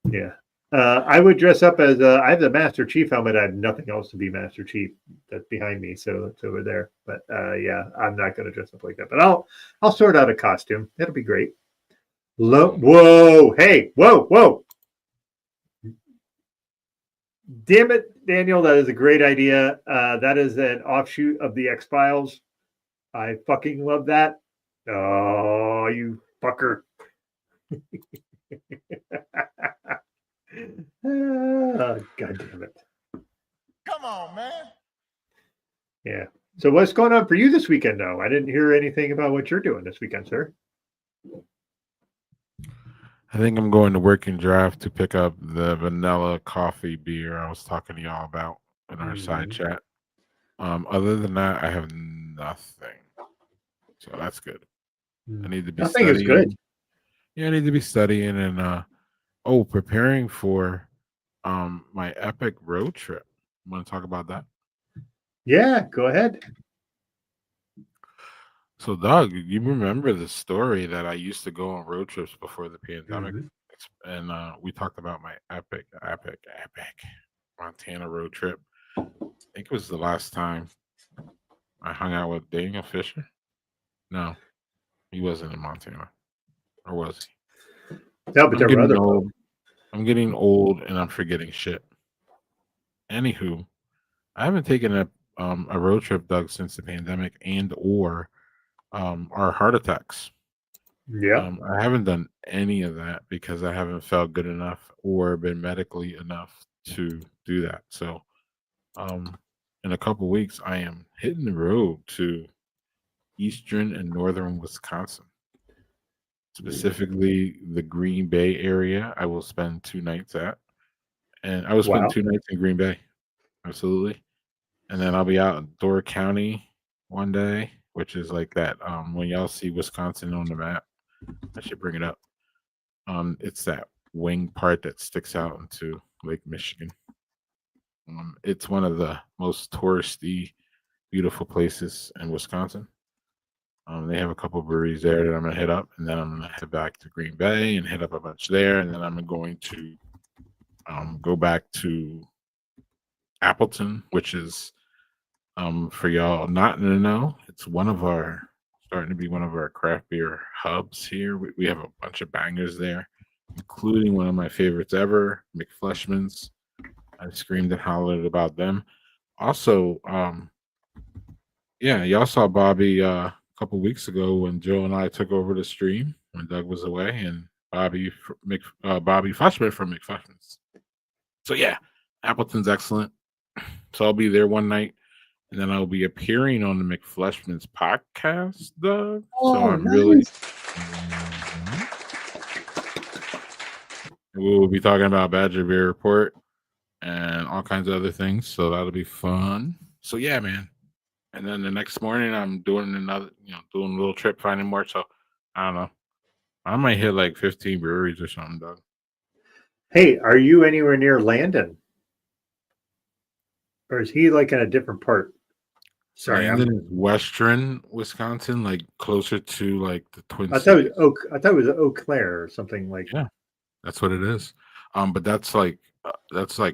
Yeah. I would dress up as I have the Master Chief helmet. I have nothing else to be Master Chief. That's behind me, so it's over there. But yeah, I'm not going to dress up like that. But I'll sort out a costume. That'll be great. Whoa! Hey! Whoa! Damn it, Daniel! That is a great idea. That is an offshoot of the X-Files. I fucking love that. Oh, you fucker! God damn it. Come on, man. Yeah. So what's going on for you this weekend, though? I didn't hear anything about what you're doing this weekend, sir. I think I'm going to Working Draft to pick up the vanilla coffee beer I was talking to y'all about in our side chat. Other than that, I have nothing. So that's good. I need to be Nothing studying. is good. Yeah, I need to be studying and preparing for My epic road trip. Want to talk about that? Yeah, go ahead. So, Doug, you remember the story that I used to go on road trips before the pandemic, Mhm. and we talked about my epic Montana road trip. I think it was the last time I hung out with Daniel Fisher. No, he wasn't in Montana, or was he? No, but I'm there were getting other old. folks. I'm getting old, and I'm forgetting shit. Anywho, I haven't taken a road trip, Doug, since the pandemic and or our heart attacks. Yeah. I haven't done any of that because I haven't felt good enough or been medically enough to do that. So, in a couple weeks, I am hitting the road to eastern and northern Wisconsin, specifically the Green Bay area. I will spend 2 nights at, and I will spend Wow. 2 nights in Green Bay, absolutely. And then I'll be out in Door County one day, which is like that. When y'all see Wisconsin on the map, I should bring it up. It's that wing part that sticks out into Lake Michigan. It's one of the most touristy, beautiful places in Wisconsin. They have a couple breweries there that I'm gonna hit up, and then I'm gonna head back to Green Bay and hit up a bunch there, and then I'm going to go back to Appleton, which is for y'all not to know, it's one of our starting to be one of our craft beer hubs here. We have a bunch of bangers there, including one of my favorites ever, McFleshman's. I screamed and hollered about them. Also, yeah, y'all saw Bobby a couple weeks ago when Joe and I took over the stream when Doug was away, and Bobby Fleshman from McFleshman's. So yeah, Appleton's excellent. So I'll be there one night, and then I'll be appearing on the McFleshman's podcast, Doug. So Oh, I'm really. nice. We will be talking about Badger Beer Report and all kinds of other things. So that'll be fun. So yeah, man. And then the next morning, I'm doing another, doing a little trip finding more. So I don't know. I might hit like 15 breweries or something, Doug. Hey, are you anywhere near Landon? Or is he like in a different part? Sorry, Landon is western Wisconsin, like closer to like the Twin I thought it Cities. was I thought it was Eau Claire or something like. Yeah, that's what it is. But that's like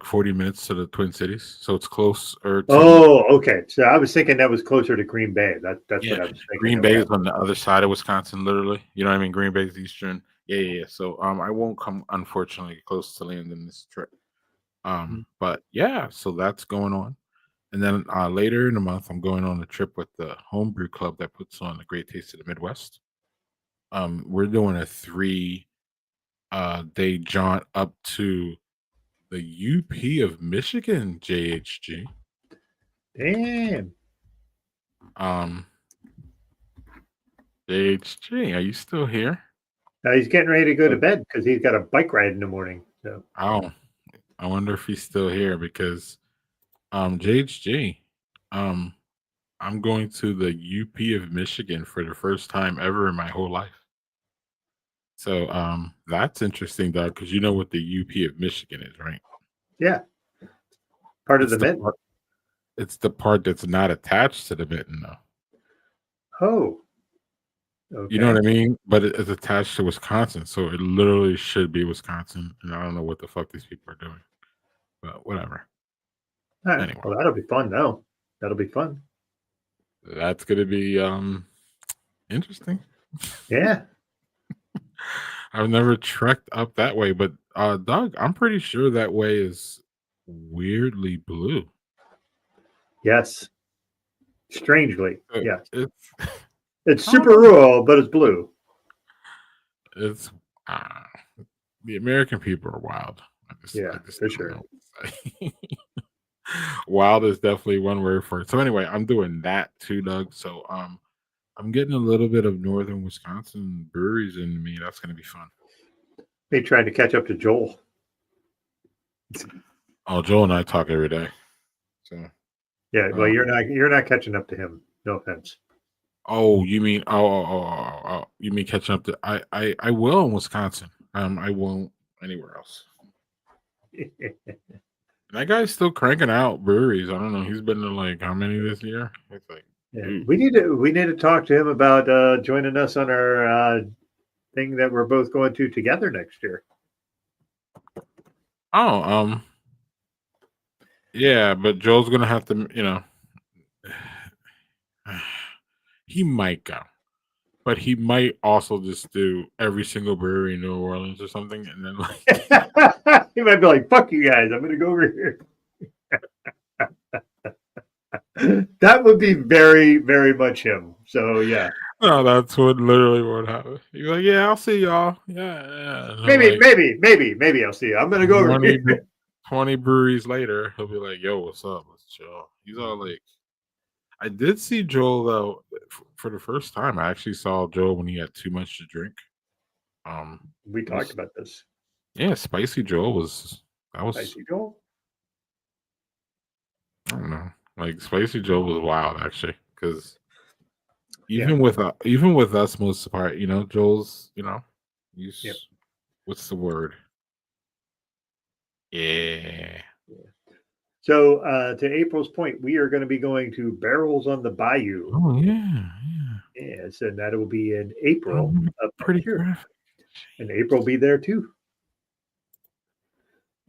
40 minutes to the Twin Cities, so it's closer to. Oh, okay. So I was thinking that was closer to Green Bay. That's Yeah, what I was thinking. Green Bay Okay. is on the other side of Wisconsin, literally. You know what I mean? Green Bay is eastern. Yeah. So I won't come unfortunately close to Landon this trip. But yeah, so that's going on. And then later in the month, I'm going on a trip with the homebrew club that puts on the Great Taste of the Midwest. We're doing a 3 day jaunt up to the UP of Michigan, JHG. Damn. JHG, are you still here? Now he's getting ready to go to bed because he's got a bike ride in the morning. So Oh, I wonder if he's still here because JHG, I'm going to the UP of Michigan for the first time ever in my whole life. So that's interesting, Doug, because you know what the UP of Michigan is, right? yeah, part of It's the the mitten. part, it's the part that's not attached to the mitten, though. Oh, okay. You know what I mean? But it's attached to Wisconsin, so it literally should be Wisconsin. And I don't know what the fuck these people are doing, but whatever. All right. Anyway, Well, that'll be fun, though. That'll be fun. that's gonna be interesting. Yeah. I've never trekked up that way, but Doug, I'm pretty sure that way is weirdly blue. Yes. Strangely, yes. It's It's super rural, but it's blue. It's the American people are wild. I just For don't sure. know what to say. Wild is definitely one word for it. So anyway, I'm doing that too, Doug. So I'm getting a little bit of northern Wisconsin breweries in me. That's gonna be fun. Me trying to catch up to Joel. Oh, Joel and I talk every day. So Yeah, well, you're not catching up to him. No offense. oh, you mean you mean catching up to I will in Wisconsin. I won't anywhere else. That guy's still cranking out breweries. I don't know. He's been to like how many this year? It's like Yeah. We need to talk to him about joining us on our thing that we're both going to together next year. oh, yeah, but Joel's gonna have to, he might go, but he might also just do every single brewery in New Orleans or something, and then like He might be like, "Fuck you guys, I'm going to go over here." That would be very, very much him. So yeah, no, that's what literally would happen. He's like, yeah, I'll see y'all. Yeah. And I'm maybe, like, maybe I'll see you. I'm going to go over 20, here. 20 breweries later, he'll be like, yo, what's up? Let's chill. He's all like, I did see Joel though for the first time. I actually saw Joel when he had too much to drink. We talked about this. Yeah, Spicy Joel was Spicy Joel. I don't know. Like Spicy Joel was wild actually, because even with us most of the part, Joel's, what's the word? Yeah. So to April's point, we are going to be going to Barrels on the Bayou. Oh yeah. Yes, and that will be in April. Pretty graphic. And April will be there too.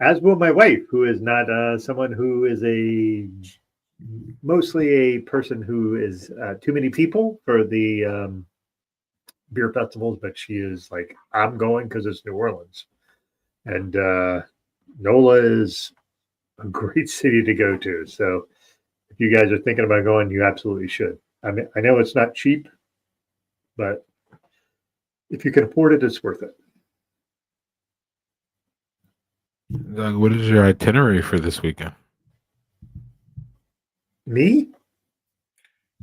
As will my wife, who is not someone who is mostly a person who is too many people for the beer festivals, but she is like, I'm going because it's New Orleans. And NOLA is a great city to go to. So if you guys are thinking about going, you absolutely should. I mean, I know it's not cheap, but if you can afford it, it's worth it. Doug, what is your itinerary for this weekend? Me?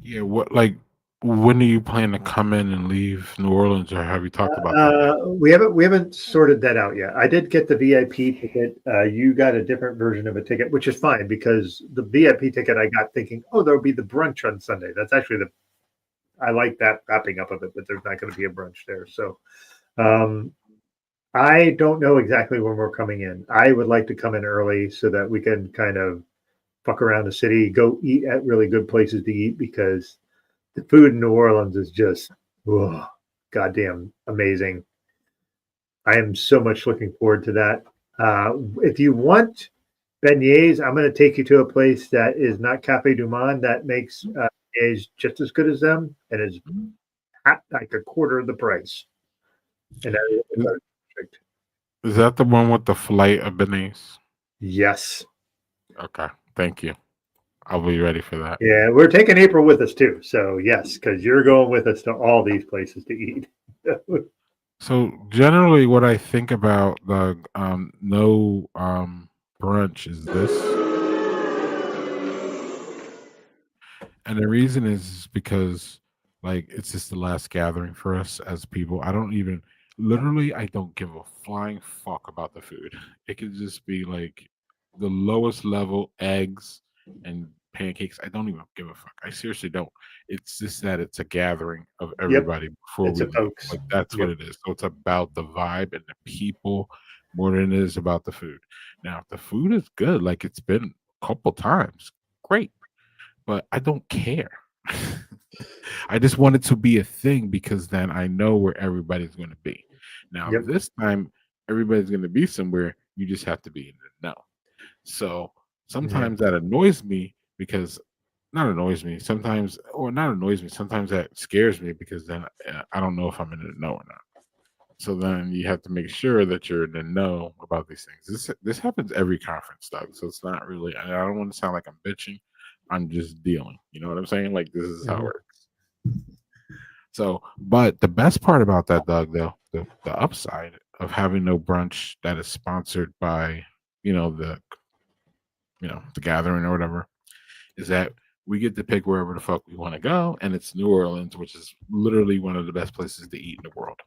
Yeah, when do you plan to come in and leave New Orleans, or have you talked about that? We haven't sorted that out yet. I did get the VIP ticket. You got a different version of a ticket, which is fine because the VIP ticket I got thinking, there'll be the brunch on Sunday. That's actually I like that wrapping up of it, but there's not going to be a brunch there. So I don't know exactly when we're coming in. I would like to come in early so that we can kind of fuck around the city, go eat at really good places to eat, because the food in New Orleans is just goddamn amazing. I am so much looking forward to that. If you want beignets, I'm going to take you to a place that is not Cafe Du Monde that makes beignets just as good as them, and is like a quarter of the price. And that is perfect. Is that the one with the flight of beignets? Yes. Okay, thank you. I'll be ready for that. Yeah, we're taking April with us too. So yes, because you're going with us to all these places to eat. So generally, what I think about the no brunch is this, and the reason is because it's just the last gathering for us as people. I don't give a flying fuck about the food. It could just be like the lowest level eggs and pancakes. I don't even give a fuck. I seriously don't. It's just that it's a gathering of everybody before it's we a leave. folks. Like that's what it is. So it's about the vibe and the people more than it is about the food. Now, if the food is good, like it's been a couple times, great. But I don't care. I just want it to be a thing because then I know where everybody's going to be. Now, this time, everybody's going to be somewhere. You just have to be in the know. So sometimes that annoys me because sometimes that scares me because then I don't know if I'm in the know or not. So then you have to make sure that you're in the know about these things. This happens every conference, Doug. So it's not really. I don't want to sound like I'm bitching. I'm just dealing. You know what I'm saying? Like this is how it works. So, but the best part about that, Doug, though, the upside of having no brunch that is sponsored by, the gathering or whatever, is that we get to pick wherever the fuck we want to go, and it's New Orleans, which is literally one of the best places to eat in the world.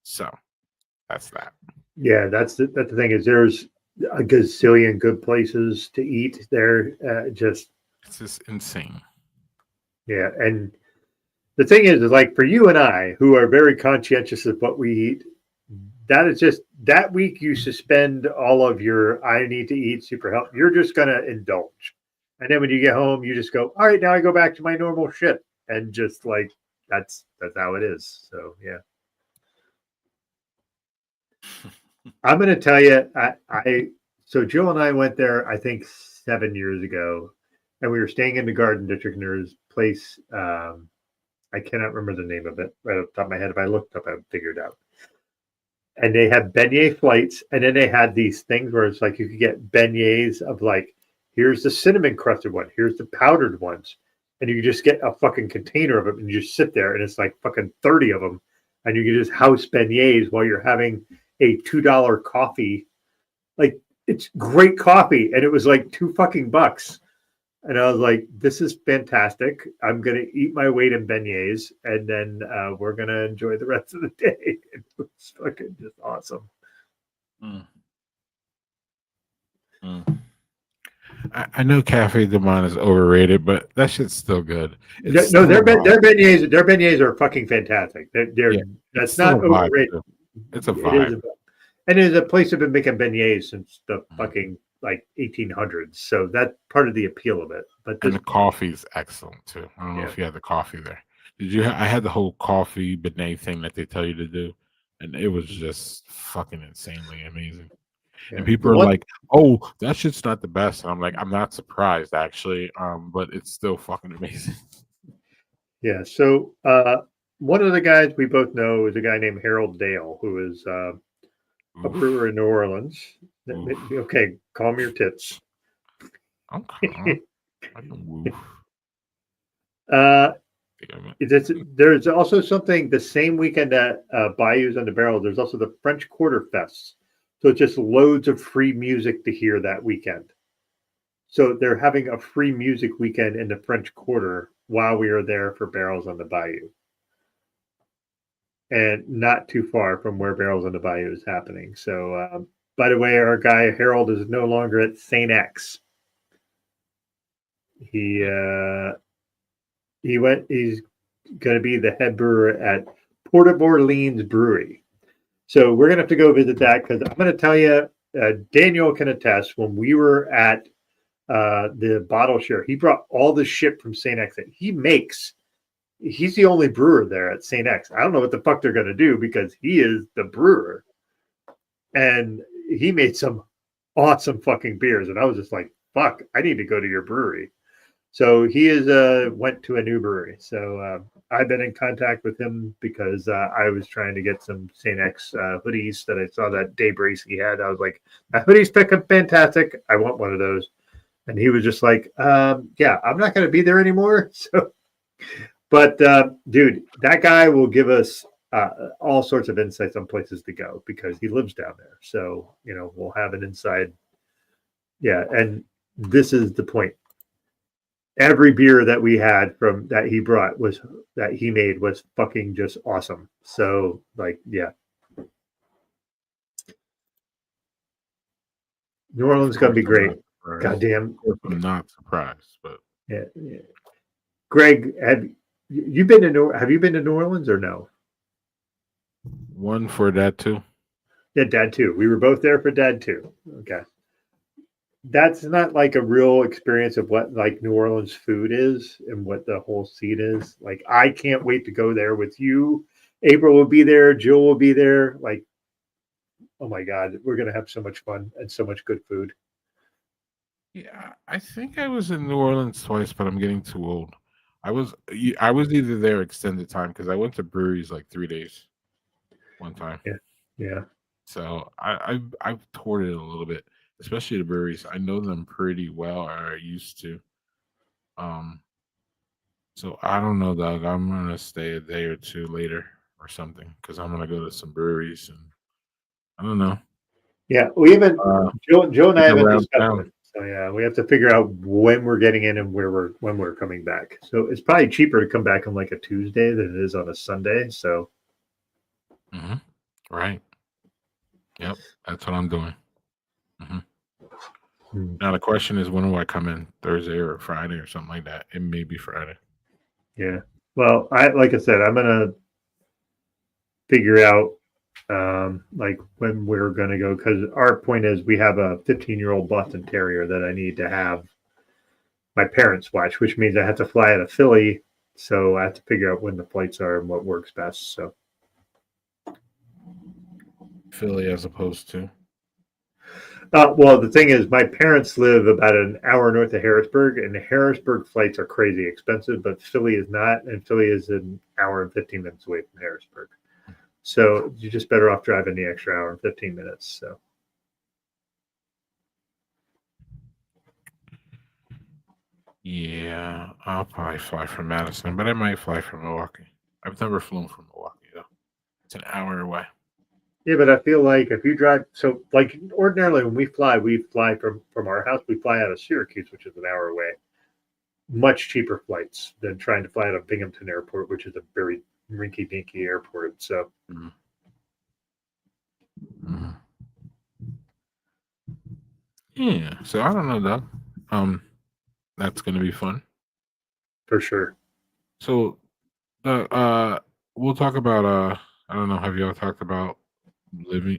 So, that's that. Yeah, that's the thing is there's a gazillion good places to eat there. It's just insane. Yeah, and the thing is like for you and I, who are very conscientious of what we eat, that is just that week you suspend all of your I need to eat super health. You're just gonna indulge. And then when you get home, you just go, all right, now I go back to my normal shit. And just like that's how it is. So yeah. I'm gonna tell you, so Jill and I went there, I think 7 years ago, and we were staying in the Garden District, and there was a place, I cannot remember the name of it right off the top of my head. If I looked up, I would figure it out. And they had beignet flights, and then they had these things where it's like you could get beignets of like, here's the cinnamon crusted one, here's the powdered ones, and you just get a fucking container of them, and you just sit there, and it's like fucking 30 of them, and you can just house beignets while you're having a $2 coffee. Like, it's great coffee, and it was like $2 and I was like, this is fantastic. I'm gonna eat my weight in beignets, and then we're gonna enjoy the rest of the day. It was fucking just awesome. I know Cafe Du Monde is overrated, but that shit's still good. No, their beignets are fucking fantastic. That's not overrated. It's a vibe. And it's a place that's been making beignets since the fucking like 1800s. So that's part of the appeal of it. But the coffee's excellent too. I don't know if you had the coffee there. Did you? I had the whole coffee beignet thing that they tell you to do, and it was just fucking insanely amazing. Yeah. And people are like, "Oh, that shit's not the best." And I'm like, I'm not surprised actually, but it's still fucking amazing. Yeah. So one of the guys we both know is a guy named Harold Dale, who is a brewer in New Orleans. Oof. Okay, calm your tits. Okay. There's also something the same weekend at Bayous on the Barrel. There's also the French Quarter Fest. So it's just loads of free music to hear that weekend. So they're having a free music weekend in the French Quarter while we are there for Barrels on the Bayou. And not too far from where Barrels on the Bayou is happening. So, by the way, our guy Harold is no longer at St. X. He's going to be the head brewer at Port of Orleans Brewery. So we're going to have to go visit that because I'm going to tell you, Daniel can attest, when we were at the bottle share, he brought all the shit from St. X that he makes. He's the only brewer there at St. X. I don't know what the fuck they're going to do because he is the brewer. And he made some awesome fucking beers. And I was just like, fuck, I need to go to your brewery. So he went to a new brewery. So I've been in contact with him because I was trying to get some St. X hoodies that I saw that Dave Bracey had. I was like, that hoodie's fucking fantastic. I want one of those. And he was just like, yeah, I'm not going to be there anymore. So, but dude, that guy will give us all sorts of insights on places to go because he lives down there. So, we'll have an inside. Yeah. And this is the point. Every beer that we had from that he brought that he made was fucking just awesome. So yeah. New Orleans is going to be great. Goddamn. I'm not surprised, but yeah. Greg, have you been to New Orleans or no? One for Dad too. Yeah, Dad too. We were both there for Dad too. Okay. That's not like a real experience of what like New Orleans food is and what the whole scene is. Like, I can't wait to go there with you. April will be there. Jill will be there. Like, oh my God, we're going to have so much fun and so much good food. Yeah, I think I was in New Orleans twice, but I'm getting too old. I was either there extended time because I went to breweries like 3 days one time. Yeah. So I've toured it a little bit. Especially the breweries, I know them pretty well, or I used to. So I don't know, Doug. I'm gonna stay a day or two later or something because I'm gonna go to some breweries, and I don't know. Yeah, we haven't. Joe and I haven't discussed it. So yeah, we have to figure out when we're getting in and when we're coming back. So it's probably cheaper to come back on like a Tuesday than it is on a Sunday. So. Right. Yep, that's what I'm doing. Now the question is, when do I come in? Thursday or Friday or something like that? It may be Friday. Yeah. Well, like I said, I'm gonna figure out like when we're going to go, because our point is we have a 15-year-old Boston Terrier that I need to have my parents watch, which means I have to fly out of Philly. So I have to figure out when the flights are and what works best. So Philly as opposed to. well, the thing is, my parents live about an hour north of Harrisburg, and the Harrisburg flights are crazy expensive, but Philly is not, and Philly is an hour and 15 minutes away from Harrisburg. So you're just better off driving the extra hour and 15 minutes. So Yeah, I'll probably fly from Madison, but I might fly from Milwaukee. I've never flown from Milwaukee though. It's an hour away. yeah, but I feel like if you drive, so like ordinarily when we fly from our house, we fly out of Syracuse, which is an hour away. Much cheaper flights than trying to fly out of Binghamton Airport, which is a very rinky-dinky airport. So Mhm. Mhm. Yeah, so I don't know, Doug. That's gonna be fun. for sure. So, we'll talk about I don't know. Have y'all talked about living,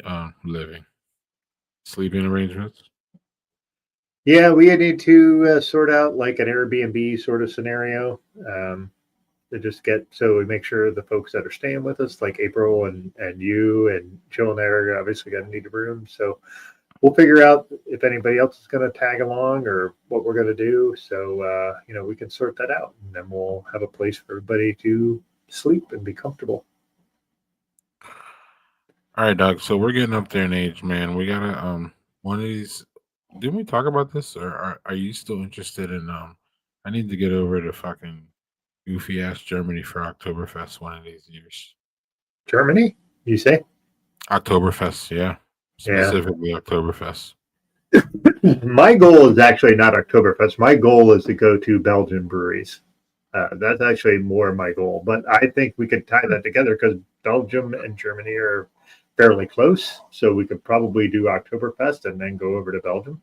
sleeping arrangements? Yeah, we need to sort out like an Airbnb sort of scenario. To just get so we make sure the folks that are staying with us, like April and you and Jill and Eric, obviously going to need a room. So we'll figure out if anybody else is going to tag along or what we're going to do. So we can sort that out, and then we'll have a place for everybody to sleep and be comfortable. All right, Doug. So we're getting up there in age, man. We gotta one of these. Didn't we talk about this, or are you still interested in I need to get over to fucking goofy ass Germany for Oktoberfest one of these years. Germany, you say? Oktoberfest, yeah, Yeah. specifically Oktoberfest. My goal is actually not Oktoberfest. My goal is to go to Belgian breweries. That's actually more my goal. But I think we could tie that together because Belgium and Germany are fairly close. So we could probably do Oktoberfest and then go over to Belgium.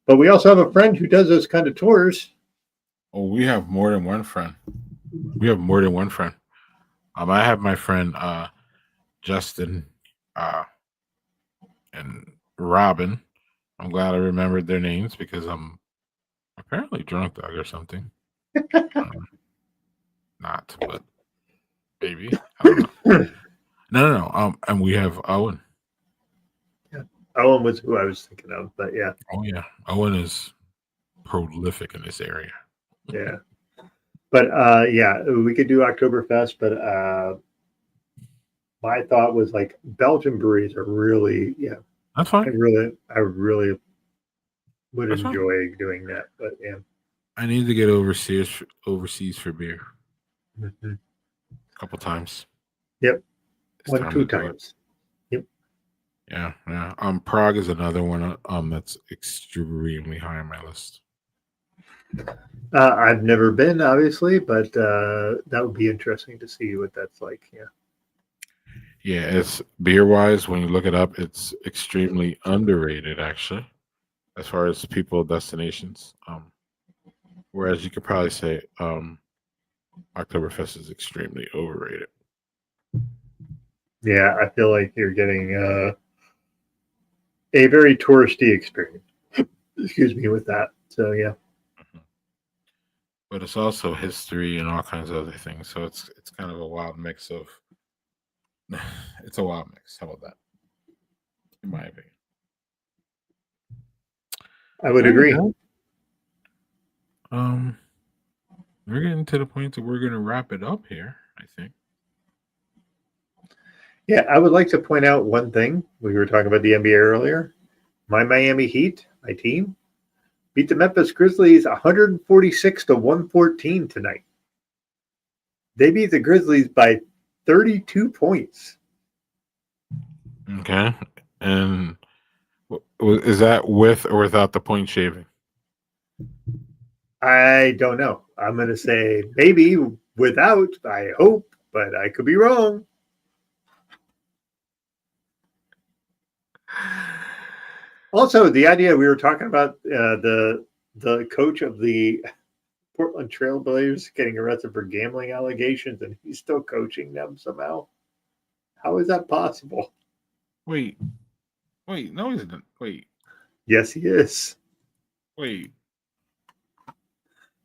But we also have a friend who does those kind of tours. Oh, we have more than one friend. We have more than one friend. I have my friend Justin and Robin. I'm glad I remembered their names because I'm apparently drunk, Doug, or something. Not, but maybe. I don't know. No. And we have Owen. Yeah. Owen was who I was thinking of, but yeah. Oh yeah, Owen is prolific in this area. Yeah. But yeah, we could do Oktoberfest, but my thought was like Belgian breweries are really, yeah. That's I fine. really would That's fine. enjoy doing that. But yeah. I need to get overseas for beer Mhm. a couple times. Yep. It's One, time two to do it. times. Yep. Yeah. Prague is another one. That's extremely high on my list. I've never been, obviously, but that would be interesting to see what that's like. Yeah. Yeah, it's beer wise. When you look it up, it's extremely underrated, actually, as far as people destinations. Whereas you could probably say Oktoberfest is extremely overrated. Yeah, I feel like you're getting a very touristy experience. Excuse me with that. So yeah. But it's also history and all kinds of other things. So it's kind of a wild mix of. It's a wild mix. How about that? In my opinion. I would All right, agree. Doug. We're getting to the point that we're going to wrap it up here. I think. Yeah, I would like to point out one thing. We were talking about the NBA earlier. My Miami Heat, my team, beat the Memphis Grizzlies 146 to 114 tonight. They beat the Grizzlies by 32 points. Okay. And is that with or without the point shaving? I don't know. I'm going to say maybe without, I hope, but I could be wrong. Also, the idea we were talking about the coach of the Portland Trailblazers getting arrested for gambling allegations, and he's still coaching them somehow. How is that possible? Wait, no, he's not. Yes, he is. Wait.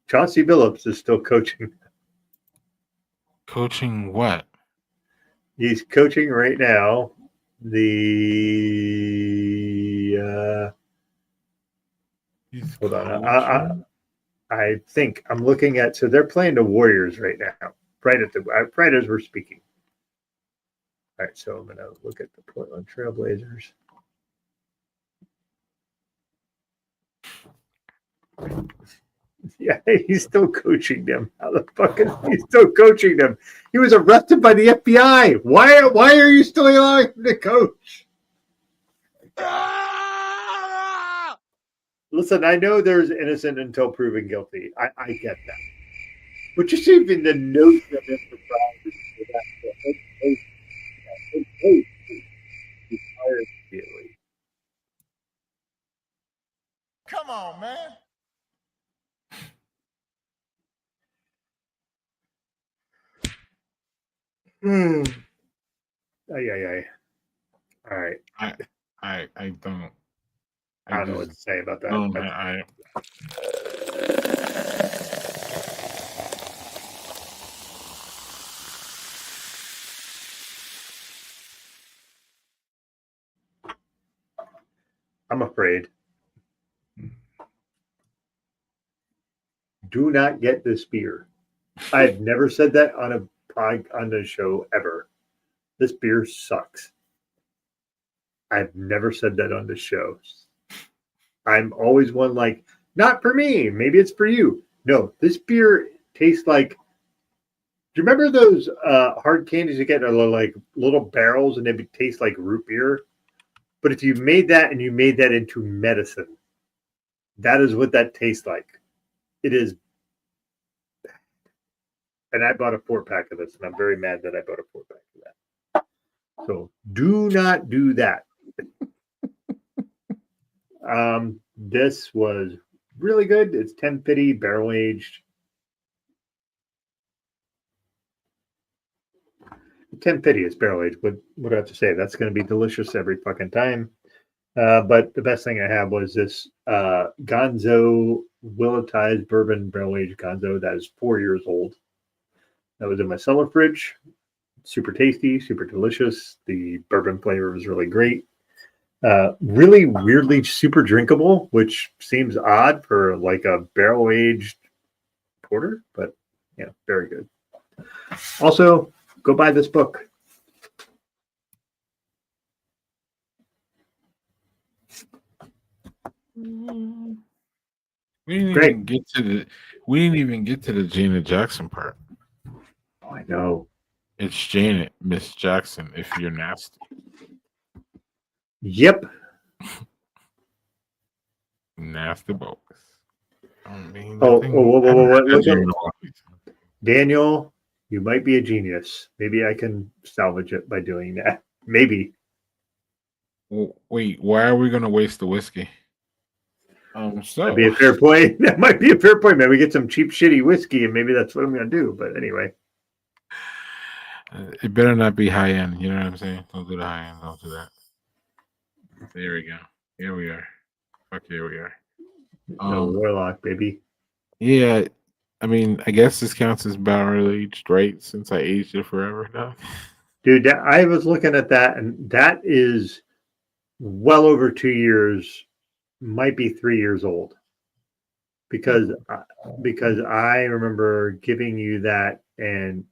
Chauncey Billups is still coaching. Coaching what? He's coaching right now. Hold on. I think I'm looking at. So they're playing the Warriors right now. Right as we're speaking. All right, so I'm going to look at the Portland Trailblazers. Yeah, he's still coaching them. How the fuck is he still coaching them? He was arrested by the FBI. Why are you still allowing him to coach? Listen, I know there's innocent until proven guilty. I get that. But just even the notion of impropriety for that he's fired immediately. Come on, man. Ay. All right. I don't. I don't know what to say about that. I'm afraid. Do not get this beer. I've never said that on the show ever. This beer sucks. I've never said that on the show. I'm always one like, not for me. Maybe it's for you. No, this beer tastes like. Do you remember those hard candies you get in like little barrels and they taste like root beer? But if you made that and you made that into medicine, that is what that tastes like. It is. And I bought a 4-pack of this, and I'm very mad that I bought a 4-pack of that. So do not do that. This was really good. It's 1050 barrel aged. 1050 is barrel aged. What do I have to say? That's going to be delicious every fucking time. But the best thing I had was this Gonzo Willetized Bourbon Barrel Aged Gonzo that is 4 years old. That was in my cellar fridge. Super tasty, super delicious. The bourbon flavor was really great. Really weirdly super drinkable, which seems odd for like a barrel aged porter, but yeah, very good. Also, go buy this book. We didn't even get to the Janet Jackson part. Oh, I know. It's Janet, Miss Jackson, if you're nasty. Yep. Nasty bogus. Whoa. Daniel, you might be a genius. Maybe I can salvage it by doing that. Maybe. Wait, why are we going to waste the whiskey? That'd be a fair point. That might be a fair point. Maybe we get some cheap, shitty whiskey, and maybe that's what I'm going to do. But anyway. It better not be high end. You know what I'm saying? Don't do the high end. Don't do that. There we go. Here we are. Fuck, here we are. No Warlock, baby. Yeah. I mean, I guess this counts as barrel aged, right? Since I aged it forever now. Dude, I was looking at that, and that is well over 2 years, might be 3 years old. Because I remember giving you that, and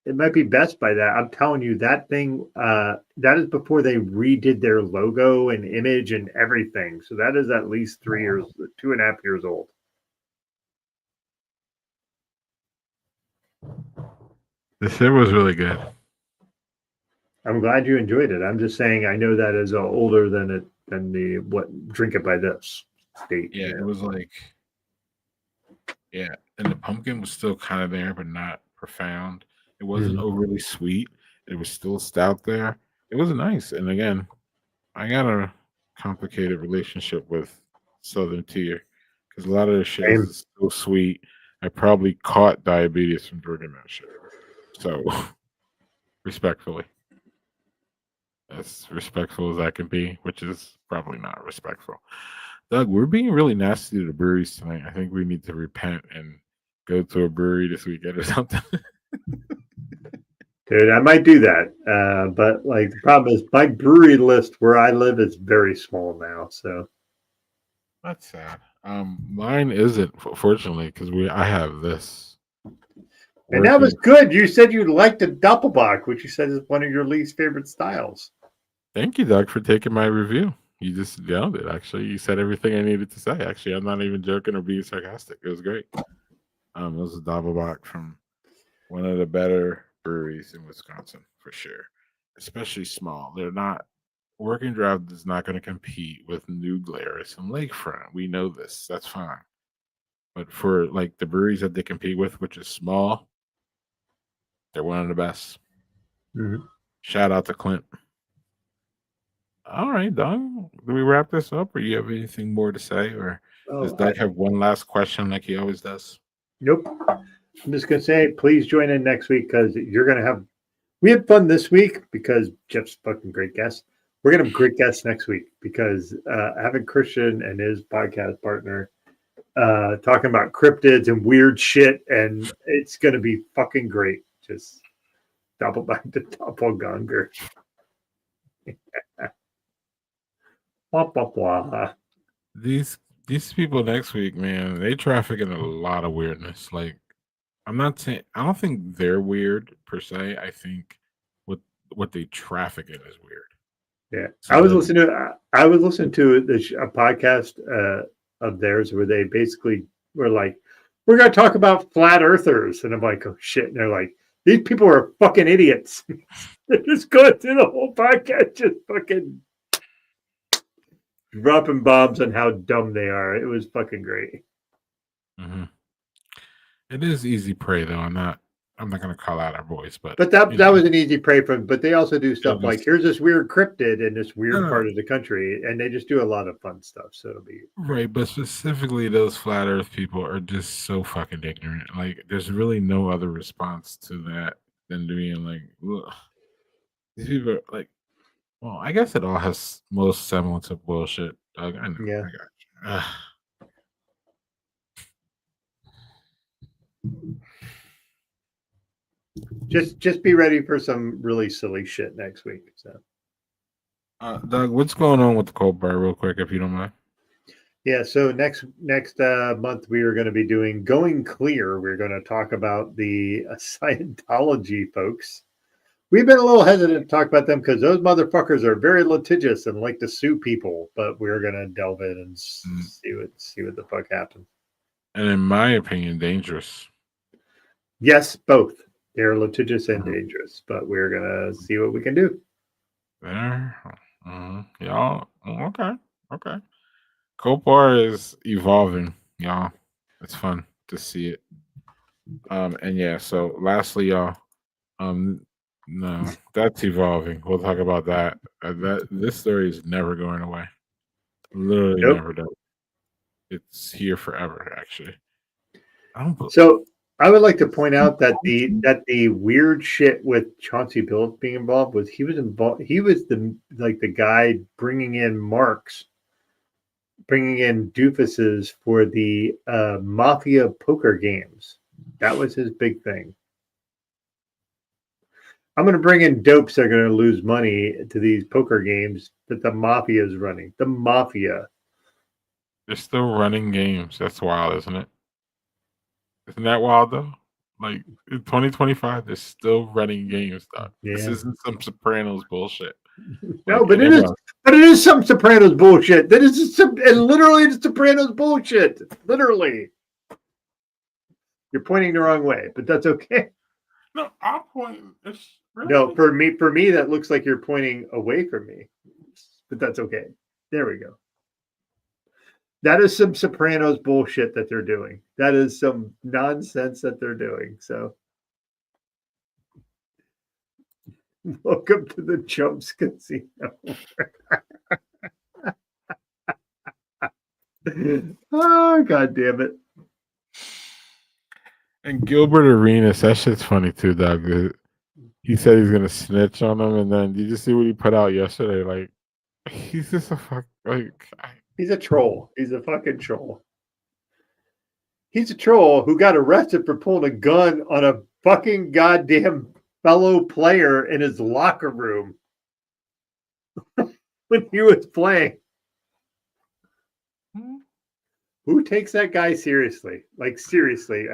it might be best by that. I'm telling you, that thing, that is before they redid their logo and image and everything. So that is at least 3 years, 2.5 years old. The shit was really good. I'm glad you enjoyed it. I'm just saying, I know that is older than drink it by this date. Yeah, it was like, yeah, and the pumpkin was still kind of there, but not profound. It wasn't overly sweet. It was still stout there. It was nice. And again, I got a complicated relationship with Southern Tier because a lot of the shit is so sweet. I probably caught diabetes from drinking that shit. So, respectfully. as respectful as I can be, which is probably not respectful. Doug, we're being really nasty to the breweries tonight. I think we need to repent and go to a brewery this weekend or something. Dude, I might do that. But like the problem is my brewery list where I live is very small now. So That's sad. Mine isn't, fortunately, because I have this. and that was good. You said you liked the Doppelbock, which you said is one of your least favorite styles. Thank you, Doug, for taking my review. You just nailed it. Actually, you said everything I needed to say. Actually, I'm not even joking or being sarcastic. It was great. It was a Doppelbock from one of the better breweries in Wisconsin for sure. Especially small. They're not Working Draft is not going to compete with New Glarus and Lakefront. We know this. That's fine. But for like the breweries that they compete with, which is small, they're one of the best. Mm-hmm. Shout out to Clint. All right, Doug. Do we wrap this up, or you have anything more to say, or does Doug have one last question like he always does? Nope. I'm just gonna say, please join in next week because you're gonna have. We had fun this week because Jeff's a fucking great guest. We're gonna have great guests next week because having Christian and his podcast partner talking about cryptids and weird shit, and it's gonna be fucking great. Just double back to doppelganger. Blah, blah, blah. These people next week, man, they traffic in a lot of weirdness. Like, I'm not saying I don't think they're weird per se. I think what they traffic in is weird. Yeah, So I was listening to a podcast of theirs where they basically were like, "We're going to talk about flat earthers," and I'm like, "Oh shit!" And they're like, "These people are fucking idiots." They're just going through the whole podcast, just fucking dropping bombs on how dumb they are. It was fucking great. Mm-hmm. It is easy prey, though. I'm not going to call out our boys, but that was an easy prey from. But they also do stuff like, here's this weird cryptid in this weird part of the country, and they just do a lot of fun stuff. So it'll be right. But specifically, those flat Earth people are just so fucking ignorant. Like, there's really no other response to that than being like, ugh. These people are like, well, I guess it all has most semblance of bullshit. Doug. I know. Yeah. I got you. Just be ready for some really silly shit next week. So, Doug, what's going on with the cold bar, real quick, if you don't mind? Yeah, so next month we are going to be doing Going Clear. We're going to talk about the Scientology folks. We've been a little hesitant to talk about them because those motherfuckers are very litigious and like to sue people. But we're going to delve in and see what the fuck happens. And in my opinion, dangerous. Yes, both. They're litigious and dangerous, but we're going to see what we can do. There. Y'all. Okay. Copar is evolving, y'all. It's fun to see it. And yeah, so lastly, y'all, no, that's evolving. We'll talk about that. This story is never going away. Literally never does. It's here forever, actually. So I would like to point out that the weird shit with Chauncey Billups being involved was he was the guy bringing in doofuses for the mafia poker games. That was his big thing. I'm going to bring in dopes that are going to lose money to these poker games that the mafia is running. The mafia. They're still running games. That's wild, isn't it? Isn't that wild, though? Like, in 2025, they're still running games, though. Yeah. This isn't some Sopranos bullshit. No, but it is. But it is some Sopranos bullshit. That is literally the Sopranos bullshit. Literally. You're pointing the wrong way, but that's okay. No, I'm pointing. Really... No, for me, that looks like you're pointing away from me, but that's okay. There we go. That is some Sopranos bullshit that they're doing. That is some nonsense that they're doing. So, welcome to the Chumps Casino. Oh, God damn it. And Gilbert Arenas, that shit's funny too, Doug. He said he's gonna snitch on them, and then you just see what he put out yesterday. Like, he's just a fuck. He's a troll. He's a fucking troll. He's a troll who got arrested for pulling a gun on a fucking goddamn fellow player in his locker room when he was playing. Who takes that guy seriously? Like, seriously,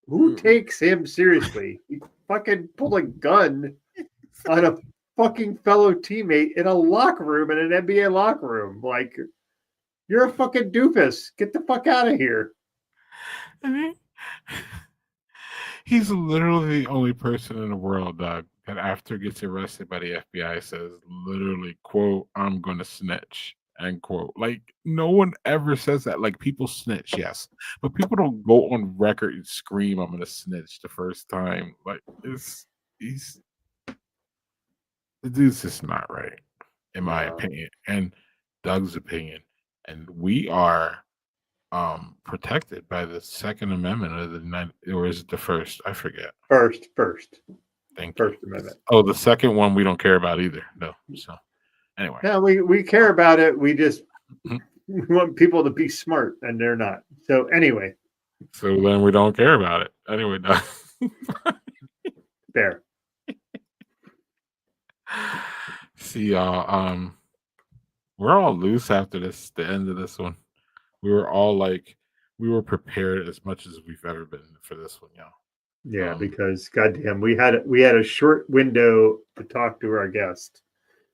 who takes him seriously? He fucking pulled a gun on a fucking fellow teammate in a locker room, in an NBA locker room. Like, you're a fucking doofus. Get the fuck out of here. I mean, he's literally the only person in the world, dog, that after gets arrested by the FBI says literally, quote, "I'm gonna snitch," end quote. Like, no one ever says that. Like, people snitch, yes, but people don't go on record and scream, "I'm gonna snitch" the first time. Like, the dude's just not right, in my opinion, and Doug's opinion. And we are protected by the Second Amendment of the United, or is it the first? I forget. First. Thank First you. Amendment. Oh, the second one we don't care about either. No. So anyway. Yeah, we care about it. We just we want people to be smart, and they're not. So anyway. So then we don't care about it. Anyway, no. Fair. See y'all. We're all loose after this, the end of this one. We were all like, we were prepared as much as we've ever been for this one, y'all. Yeah, because goddamn, we had a short window to talk to our guest.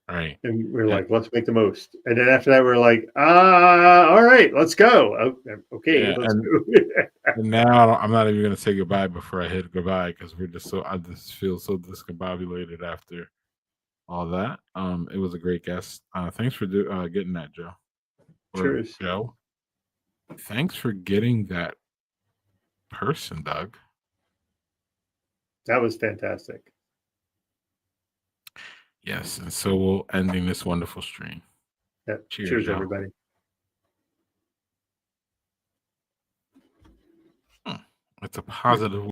Right. And we're like, let's make the most. And then after that, we're like, all right, let's go. Okay, let's go. And now I'm not even gonna say goodbye before I hit goodbye because I just feel so discombobulated after all that. It was a great guest. Thanks for getting that, Joe. Cheers. Joe. Thanks for getting that person, Doug. That was fantastic. Yes, and so we'll ending this wonderful stream. Yeah. Cheers everybody. It's a positive